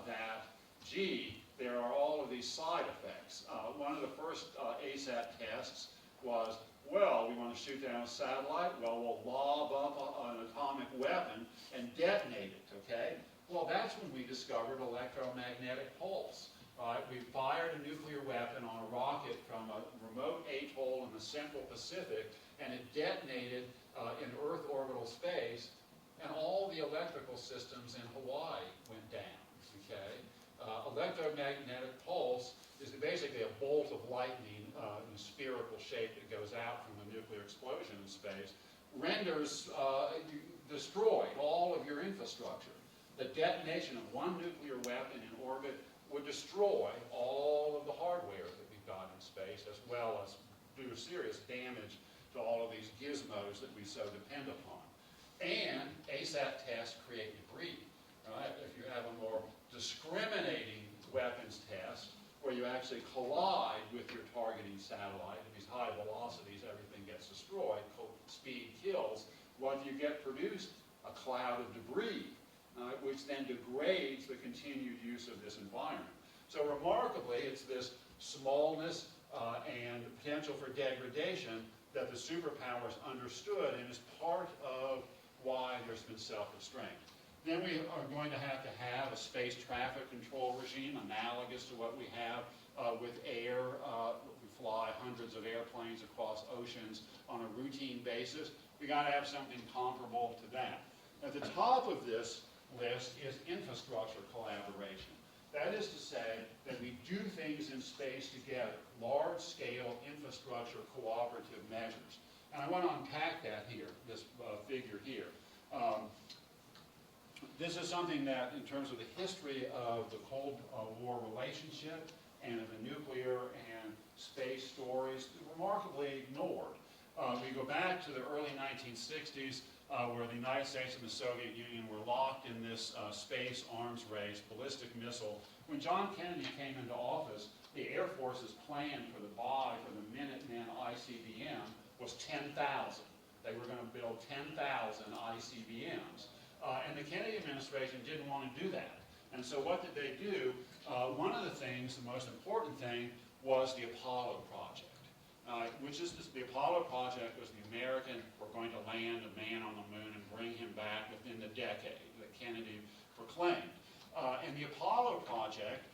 that, gee, there are all of these side effects. One of the first ASAT tests was, well, we want to shoot down a satellite, well, we'll lob up an atomic weapon and detonate it, okay? Well, that's when we discovered electromagnetic pulse. We fired a nuclear weapon on a rocket from a remote atoll in the Central Pacific, and it detonated in Earth orbital space, and all the electrical systems in Hawaii went down, okay? Electromagnetic pulse is basically a bolt of lightning in a spherical shape that goes out from a nuclear explosion in space, renders destroyed all of your infrastructure. The detonation of one nuclear weapon in orbit would destroy all of the hardware that we've got in space, as well as do serious damage to all of these gizmos that we so depend upon. And ASAT tests create debris. Right? If you have a more discriminating weapons test, where you actually collide with your targeting satellite, at these high velocities, everything gets destroyed, speed kills, what do you get produced? A cloud of debris, which then degrades the continued use of this environment. So remarkably, it's this smallness and potential for degradation that the superpowers understood, and is part of why there's been self-restraint. Then we are going to have a space traffic control regime analogous to what we have with air. We fly hundreds of airplanes across oceans on a routine basis. We got to have something comparable to that. At the top of this list is infrastructure collaboration. That is to say that we do things in space together, large-scale infrastructure cooperative measures. And I want to unpack that here, this figure here. This is something that, in terms of the history of the Cold War relationship and of the nuclear and space stories, remarkably ignored. We go back to the early 1960s, where the United States and the Soviet Union were locked in this space arms race, ballistic missile. When John Kennedy came into office, the Air Force's plan for the buy for the Minuteman ICBM was 10,000. They were going to build 10,000 ICBMs. And the Kennedy administration didn't want to do that. And so what did they do? One of the things, the most important thing, was the Apollo project. The Apollo project was the American, we're going to land a man on the moon and bring him back within the decade that Kennedy proclaimed. And the Apollo project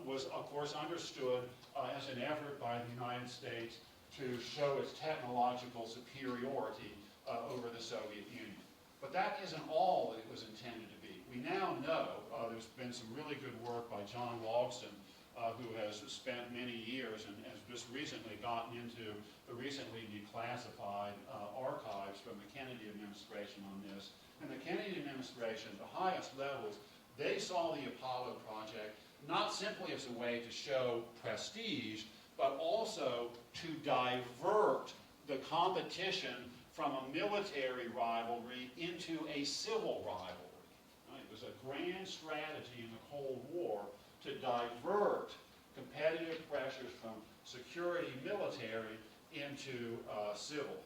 was, of course, understood as an effort by the United States to show its technological superiority over the Soviet Union. But that isn't all that it was intended to be. We now know, there's been some really good work by John Logsdon, who has spent many years and has just recently gotten into the recently declassified archives from the Kennedy administration on this. And the Kennedy administration, at the highest levels, they saw the Apollo project not simply as a way to show prestige, but also to divert the competition from a military rivalry into a civil rivalry. Right? It was a grand strategy in the Cold War to divert competitive pressures from security military into civil.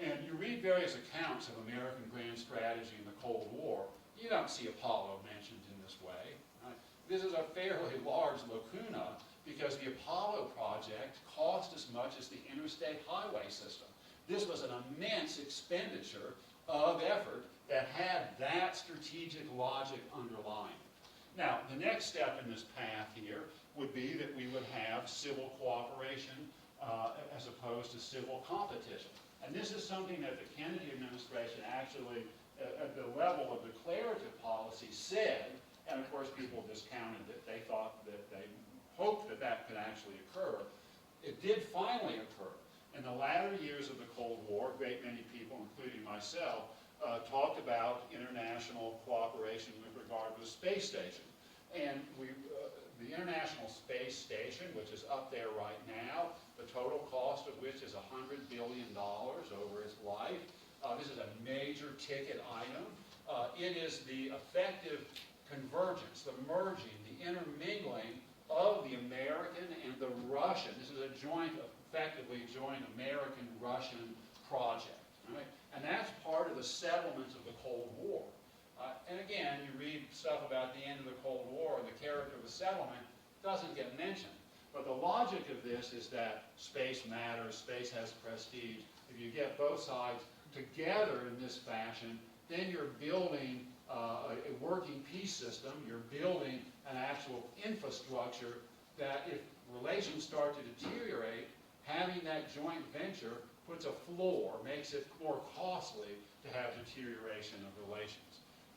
And you read various accounts of American grand strategy in the Cold War, you don't see Apollo mentioned in this way. Right? This is a fairly large lacuna because the Apollo project cost as much as the interstate highway system. This was an immense expenditure of effort that had that strategic logic underlying it. Now, the next step in this path here would be that we would have civil cooperation as opposed to civil competition. And this is something that the Kennedy administration actually, at the level of declarative policy, said, and of course people discounted it. They thought that they hoped that that could actually occur. It did finally occur. In the latter years of the Cold War, a great many people, including myself, talked about international cooperation with regard to the space station. And the International Space Station, which is up there right now, the total cost of which is $100 billion over its life. This is a major ticket item. It is the effective convergence, the merging, the intermingling of the American and the Russian. This is a effectively joint American-Russian project. Right? And that's part of the settlements of the Cold War. And again, you read stuff about the end of the Cold War and the character of the settlement, doesn't get mentioned. But the logic of this is that space matters, space has prestige. If you get both sides together in this fashion, then you're building a working peace system, you're building an actual infrastructure that if relations start to deteriorate, having that joint venture puts a floor, makes it more costly to have deterioration of relations.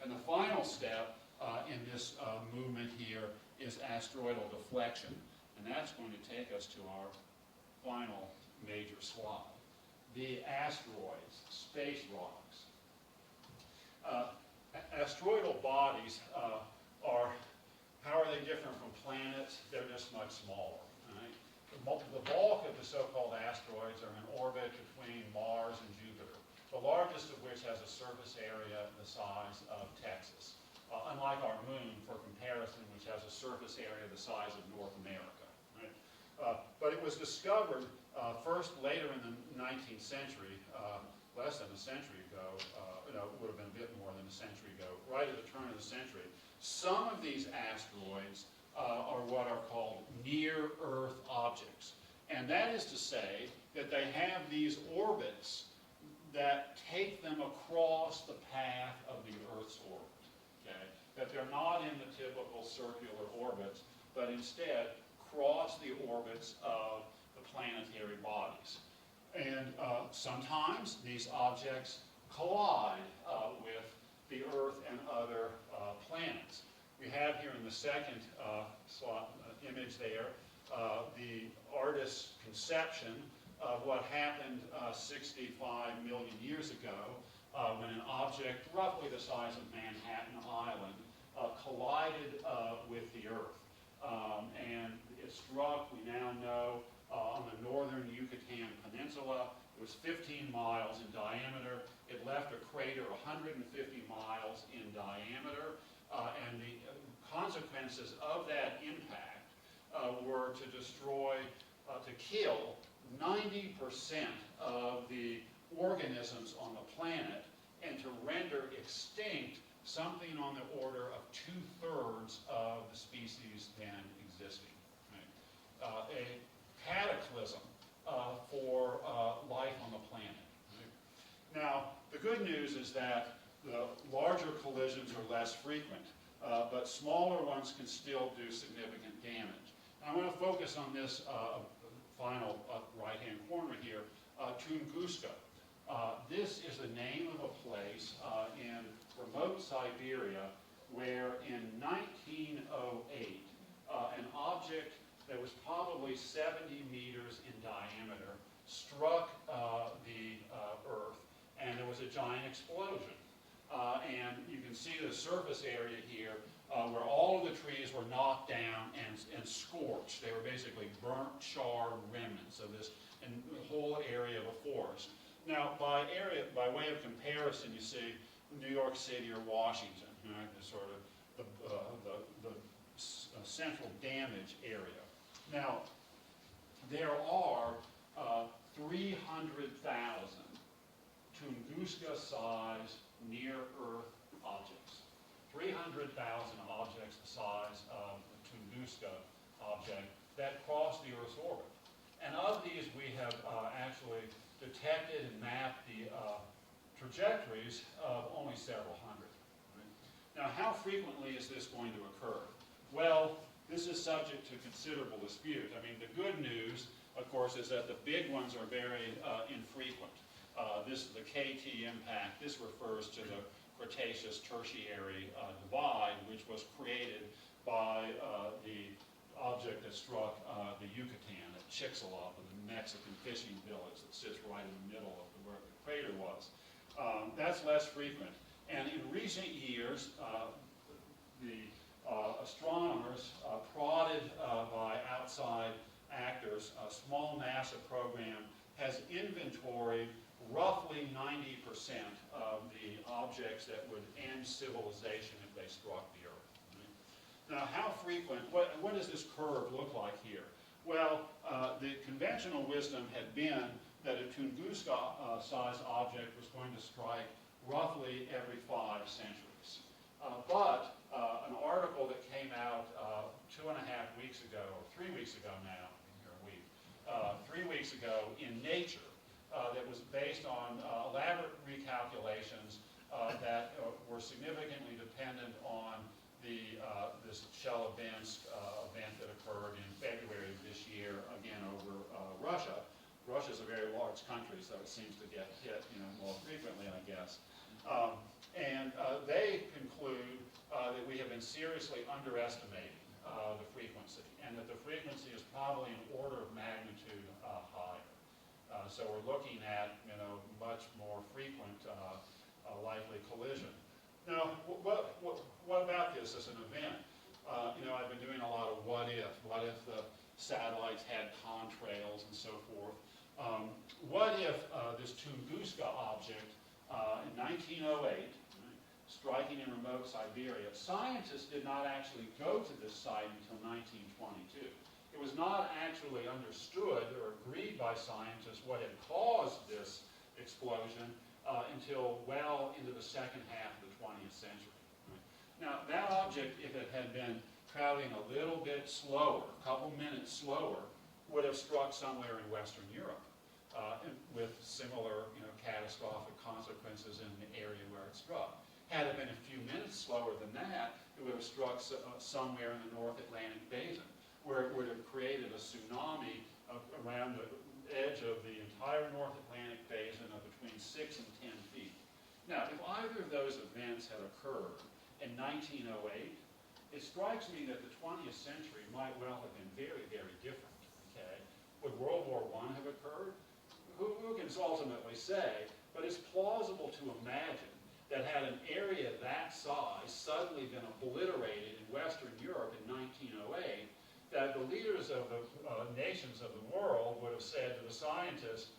And the final step in this movement here is asteroidal deflection. And that's going to take us to our final major slide. The asteroids, space rocks. Asteroidal bodies how are they different from planets? They're just much smaller. Right? The bulk of the so-called asteroids are in orbit between Mars and Jupiter, the largest of which has a surface area the size of Texas, unlike our moon, for comparison, which has a surface area the size of North America. Right? But it was discovered first later in the 19th century, less than a century ago, no, it would have been a bit more than a century ago, right at the turn of the century. Some of these asteroids are what are called near-Earth objects. And that is to say that they have these orbits that take them across the path of the Earth's orbit. Okay? That they're not in the typical circular orbits, but instead cross the orbits of the planetary bodies. And sometimes these objects collide with the Earth and other planets. We have here in the second image there the artist's conception of what happened 65 million years ago when an object roughly the size of Manhattan Island collided with the Earth. And it struck, we now know, on the northern Yucatan Peninsula. It was 15 miles in diameter. It left a crater 150 miles in diameter. And the consequences of that impact were to destroy, to kill 90% of the organisms on the planet and to render extinct something on the order of 2/3 of the species then existing. Right? A cataclysm for life on the planet. Right? Now, the good news is that the larger collisions are less frequent, but smaller ones can still do significant damage. And I want to focus on this final right-hand corner here, Tunguska. This is the name of a place in remote Siberia where in 1908 an object that was probably 70 meters in diameter struck the Earth, and there was a giant explosion. And you can see the surface area here where all of the trees were knocked down and scorched. They were basically burnt, charred remnants of this whole area of a forest. Now, by way of comparison, you see New York City or Washington, right, the sort of the central damage area. Now, there are 300,000 Tunguska-sized near-Earth objects. 300,000 objects the size of the Tunguska object that cross the Earth's orbit. And of these, we have actually detected and mapped the trajectories of only several hundred. Right? Now, how frequently is this going to occur? Well, this is subject to considerable dispute. I mean, the good news, of course, is that the big ones are very infrequent. This is the KT impact. This refers to the Cretaceous-Tertiary divide, which was created by the object that struck the Yucatan at Chicxulub, the Mexican fishing village that sits right in the middle of where the crater was. That's less frequent. And in recent years, the astronomers, prodded by outside actors, a small NASA program has inventoried roughly 90% of the objects that would end civilization if they struck the Earth. Now, how frequent, what does this curve look like here? Well, the conventional wisdom had been that a Tunguska-sized object was going to strike roughly every 5 centuries. But an article that came out 2.5 weeks ago, or 3 weeks ago now, 3 weeks ago in Nature, that was based on elaborate recalculations that were significantly dependent on this Chelyabinsk event that occurred in February of this year, again over Russia. Russia is a very large country, so it seems to get hit, more frequently, I guess. And they conclude that we have been seriously underestimating the frequency, and that the frequency is probably an order of magnitude higher. So we're looking at, much more frequent likely collision. Now, what about this as an event? I've been doing a lot of what if. What if the satellites had contrails and so forth? What if this Tunguska object in 1908, striking in remote Siberia, scientists did not actually go to this site until 1922. It was not actually understood or agreed by scientists what had caused this explosion until well into the second half of the 20th century. Now, that object, if it had been traveling a little bit slower, a couple minutes slower, would have struck somewhere in Western Europe with similar, catastrophic consequences in the area where it struck. Had it been a few minutes slower than that, it would have struck somewhere in the North Atlantic Basin, where it would have created a tsunami around the edge of the entire North Atlantic Basin of between 6 and 10 feet. Now, if either of those events had occurred in 1908, it strikes me that the 20th century might well have been very, very different. Okay? Would World War I have occurred? Who can ultimately say, but it's plausible to imagine that had an area that size suddenly been obliterated in Western Europe in 1908, that the leaders of the nations of the world would have said to the scientists,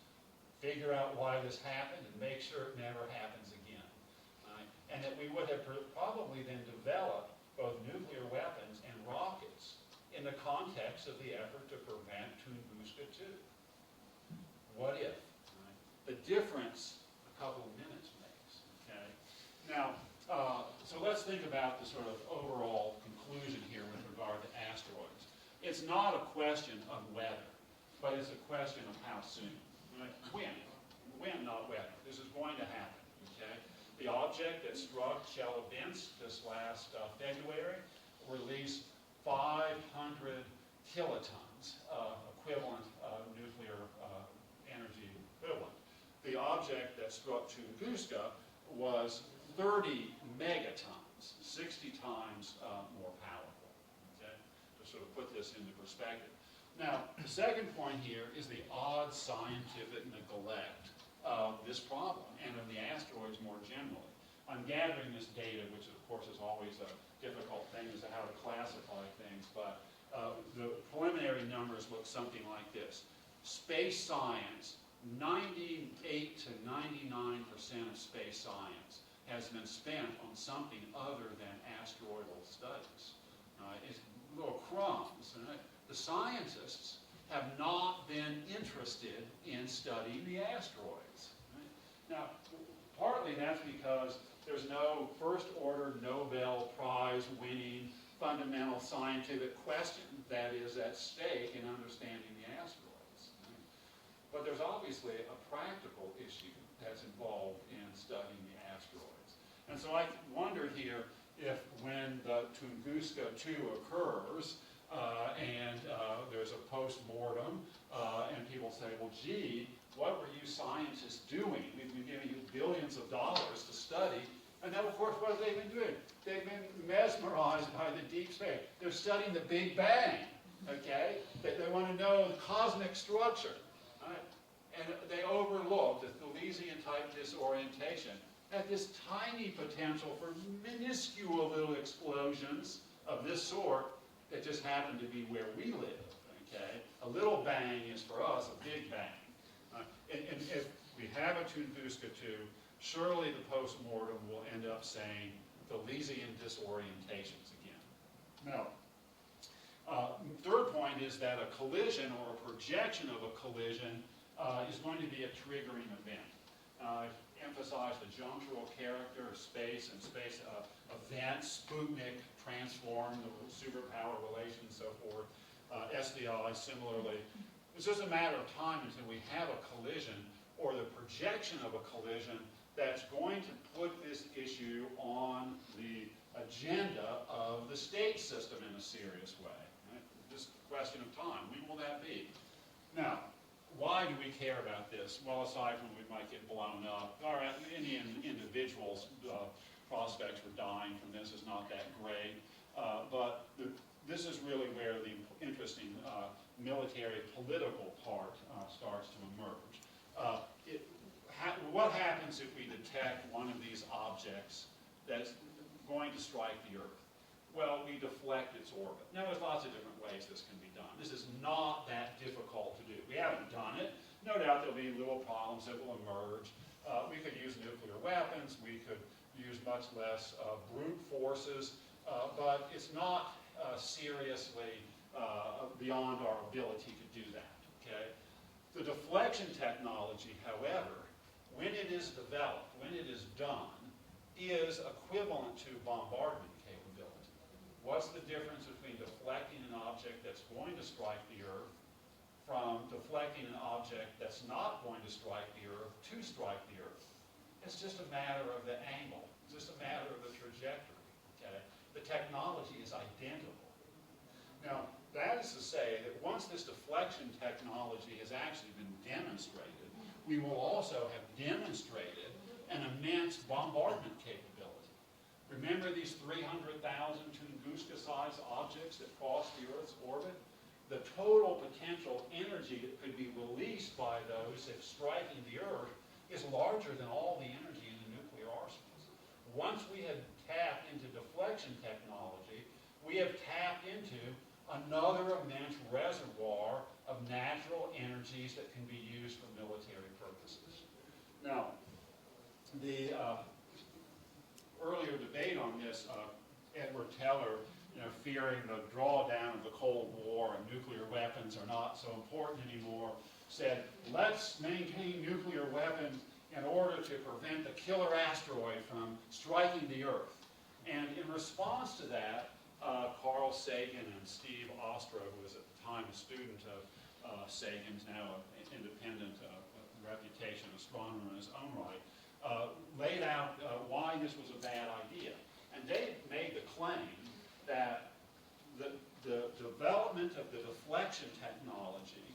figure out why this happened and make sure it never happens again. Right? And that we would have probably then developed both nuclear weapons and rockets in the context of the effort to prevent Tunguska II. What if? Right? The difference a couple of minutes makes. Okay? Now, so let's think about the sort of overall conclusion here with regard to asteroids. It's not a question of whether, but it's a question of how soon. Right? When, not whether. This is going to happen. Okay? The object that struck Chelyabinsk this last February released 500 kilotons equivalent nuclear energy equivalent. The object that struck Tunguska was 30 megatons, 60 times more powerful. Okay? To sort of put this into perspective. Now, the second point here is the odd scientific neglect of this problem and of the asteroids more generally. I'm gathering this data, which of course is always a difficult thing as to how to classify things, but the preliminary numbers look something like this. Space science, 98 to 99% of space science has been spent on something other than asteroidal studies. It's little crumbs. Right? The scientists have not been interested in studying the asteroids. Right? Now, partly that's because there's no first-order Nobel Prize winning fundamental scientific question that is at stake in understanding the asteroids. Right? But there's obviously a practical issue that's involved in studying the asteroids. And so I wonder here if when the Tunguska II occurs, and there's a post-mortem, and people say, well, gee, what were you scientists doing? We've been giving you billions of dollars to study. And then, of course, what have they been doing? They've been mesmerized by the deep space. They're studying the Big Bang, okay? They want to know the cosmic structure. Right? And they overlook the Thalesian-type disorientation have this tiny potential for minuscule little explosions of this sort that just happen to be where we live, okay? A little bang is for us a big bang. And if we have a Tunguska 2, surely the post-mortem will end up saying Thalesian disorientations again. Now, third point is that a collision or a projection of a collision is going to be a triggering event. Emphasize the junctural character of space and space events, Sputnik, transform, the superpower relation, and so forth. SDI, similarly. It's just a matter of time until we have a collision or the projection of a collision that's going to put this issue on the agenda of the state system in a serious way. Right? Just a question of time. When will that be? Now, why do we care about this? Well, aside from we might get blown up, all right, any individual's prospects for dying from this is not that great, but this is really where the interesting military political part starts to emerge. What happens if we detect one of these objects that's going to strike the Earth? Well, we deflect its orbit. Now, there's lots of different ways this can be done. This is not that difficult to do. We haven't done it. No doubt there'll be little problems that will emerge. We could use nuclear weapons. We could use much less brute forces. But it's not seriously beyond our ability to do that. Okay? The deflection technology, however, when it is developed, when it is done, is equivalent to bombardment capability. What's the difference between deflecting an object that's going to strike the Earth from deflecting an object that's not going to strike the Earth to strike the Earth? It's just a matter of the angle. It's just a matter of the trajectory. Okay? The technology is identical. Now, that is to say that once this deflection technology has actually been demonstrated, we will also have demonstrated an immense bombardment capability. Remember these 300,000 Tunguska-sized objects that cross the Earth's orbit? The total potential energy that could be released by those if striking the Earth is larger than all the energy in the nuclear arsenals. Once we have tapped into deflection technology, we have tapped into another immense reservoir of natural energies that can be used for military purposes. Now, the earlier debate on this, Edward Teller, fearing the drawdown of the Cold War and nuclear weapons are not so important anymore, said, let's maintain nuclear weapons in order to prevent the killer asteroid from striking the Earth. And in response to that, Carl Sagan and Steve Ostro, who was at the time a student of Sagan's, now an independent reputation astronomer in his own right, laid out why this was a bad idea. And they made the claim that the development of the deflection technology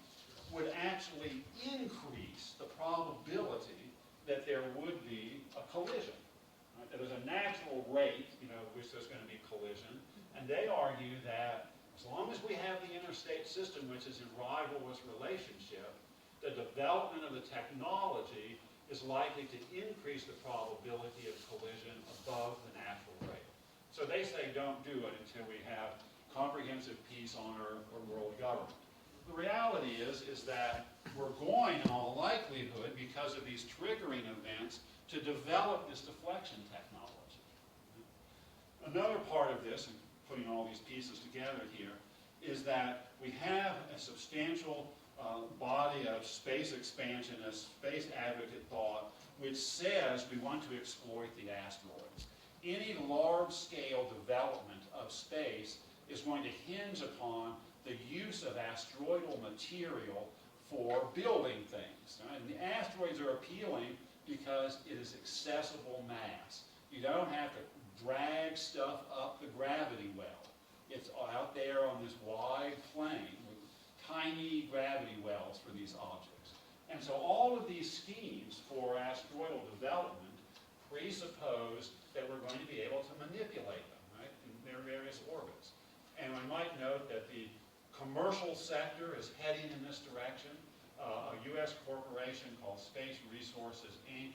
would actually increase the probability that there would be a collision. Right? There's a natural rate, which there's going to be collision, and they argue that as long as we have the interstate system, which is in rivalrous relationship, the development of the technology is likely to increase the probability of collision above the natural rate. So they say don't do it until we have comprehensive peace on Earth or world government. The reality is that we're going, in all likelihood, because of these triggering events, to develop this deflection technology. Another part of this, and putting all these pieces together here, is that we have a substantial body of space expansionist, space advocate thought, which says we want to exploit the asteroids. Any large-scale development of space is going to hinge upon the use of asteroidal material for building things. Right? And the asteroids are appealing because it is accessible mass. You don't have to drag stuff up the gravity well. It's out there on this wide plane with tiny gravity wells for these objects. And so all of these schemes for asteroidal development presuppose that we're going to be able to manipulate them, right, in their various orbits. And I might note that the commercial sector is heading in this direction. A U.S. corporation called Space Resources, Inc.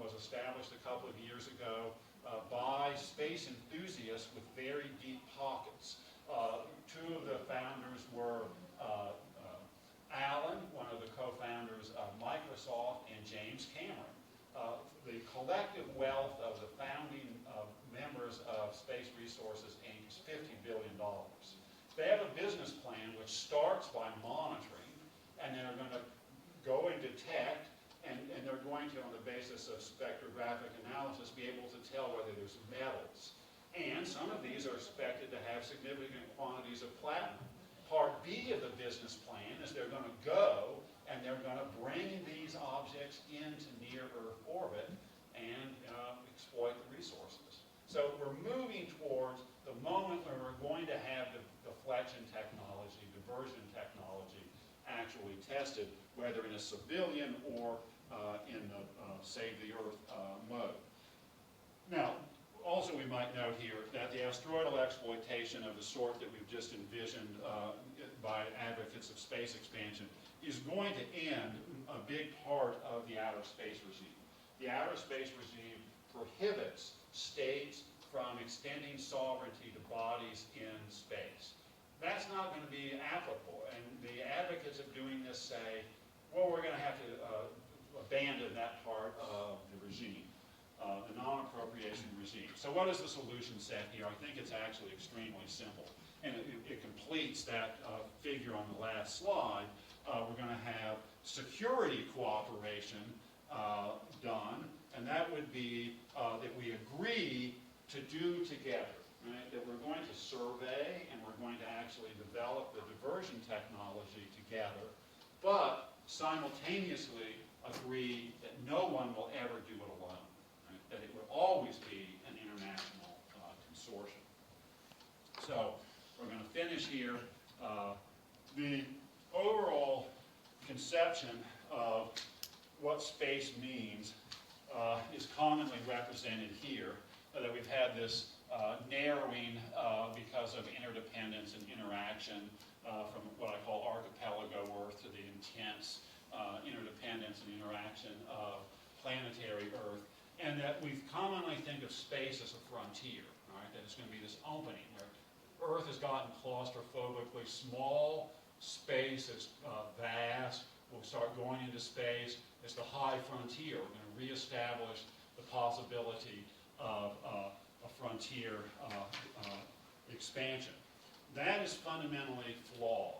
was established a couple of years ago by space enthusiasts with very deep pockets. Two of the founders were Alan, one of the co-founders of Microsoft, and James Cameron. The collective wealth of the founding members of Space Resources Inc. is $50 billion. They have a business plan which starts by monitoring, and then are going to go and detect, and they're going to, on the basis of spectrographic analysis, be able to tell whether there's metals. And some of these are expected to have significant quantities of platinum. Part B of the business plan is they're going to go and they're going to bring these objects into near-Earth orbit and exploit the resources. So we're moving towards the moment where we're going to have the deflection technology, diversion technology actually tested, whether in a civilian or in the Save the Earth mode. Now, also we might note here that the asteroidal exploitation of the sort that we've just envisioned by advocates of space expansion is going to end a big part of the outer space regime. The outer space regime prohibits states from extending sovereignty to bodies in space. That's not going to be applicable, and the advocates of doing this say, well, we're going to have to abandon that part of the regime, the non-appropriation regime. So what is the solution set here? I think it's actually extremely simple, and it completes that figure on the last slide. We're going to have security cooperation done, and that would be that we agree to do together, right? That we're going to survey and we're going to actually develop the diversion technology together, but simultaneously agree that no one will ever do it alone, right? That it would always be an international consortium. So we're going to finish here. The overall conception of what space means is commonly represented here, that we've had this narrowing because of interdependence and interaction from what I call archipelago Earth to the intense interdependence and interaction of planetary Earth, and that we commonly think of space as a frontier, right? That it's going to be this opening where Earth has gotten claustrophobically small, space is vast, we'll start going into space. It's the high frontier. We're going to reestablish the possibility of a frontier expansion. That is fundamentally flawed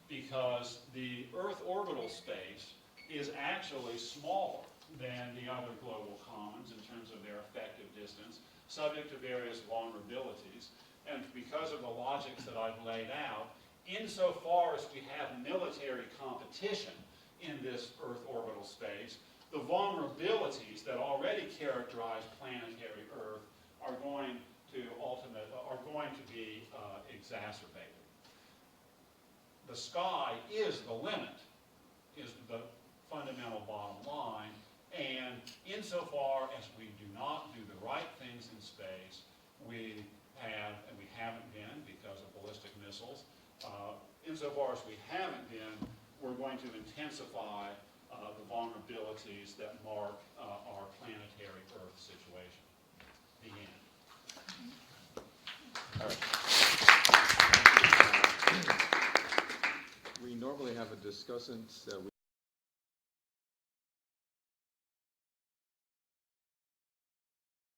because the Earth orbital space is actually smaller than the other global commons in terms of their effective distance, subject to various vulnerabilities. And because of the logics that I've laid out, insofar as we have military competition in this Earth orbital space, the vulnerabilities that already characterize planetary Earth are going to be exacerbated. The sky is the limit, is the fundamental bottom line, and insofar as we do not do the right things in space, we have, and we haven't been because of ballistic missiles, insofar as we haven't been, we're going to intensify the vulnerabilities that mark our planetary Earth situation. The end.
All right. We normally have a discussant.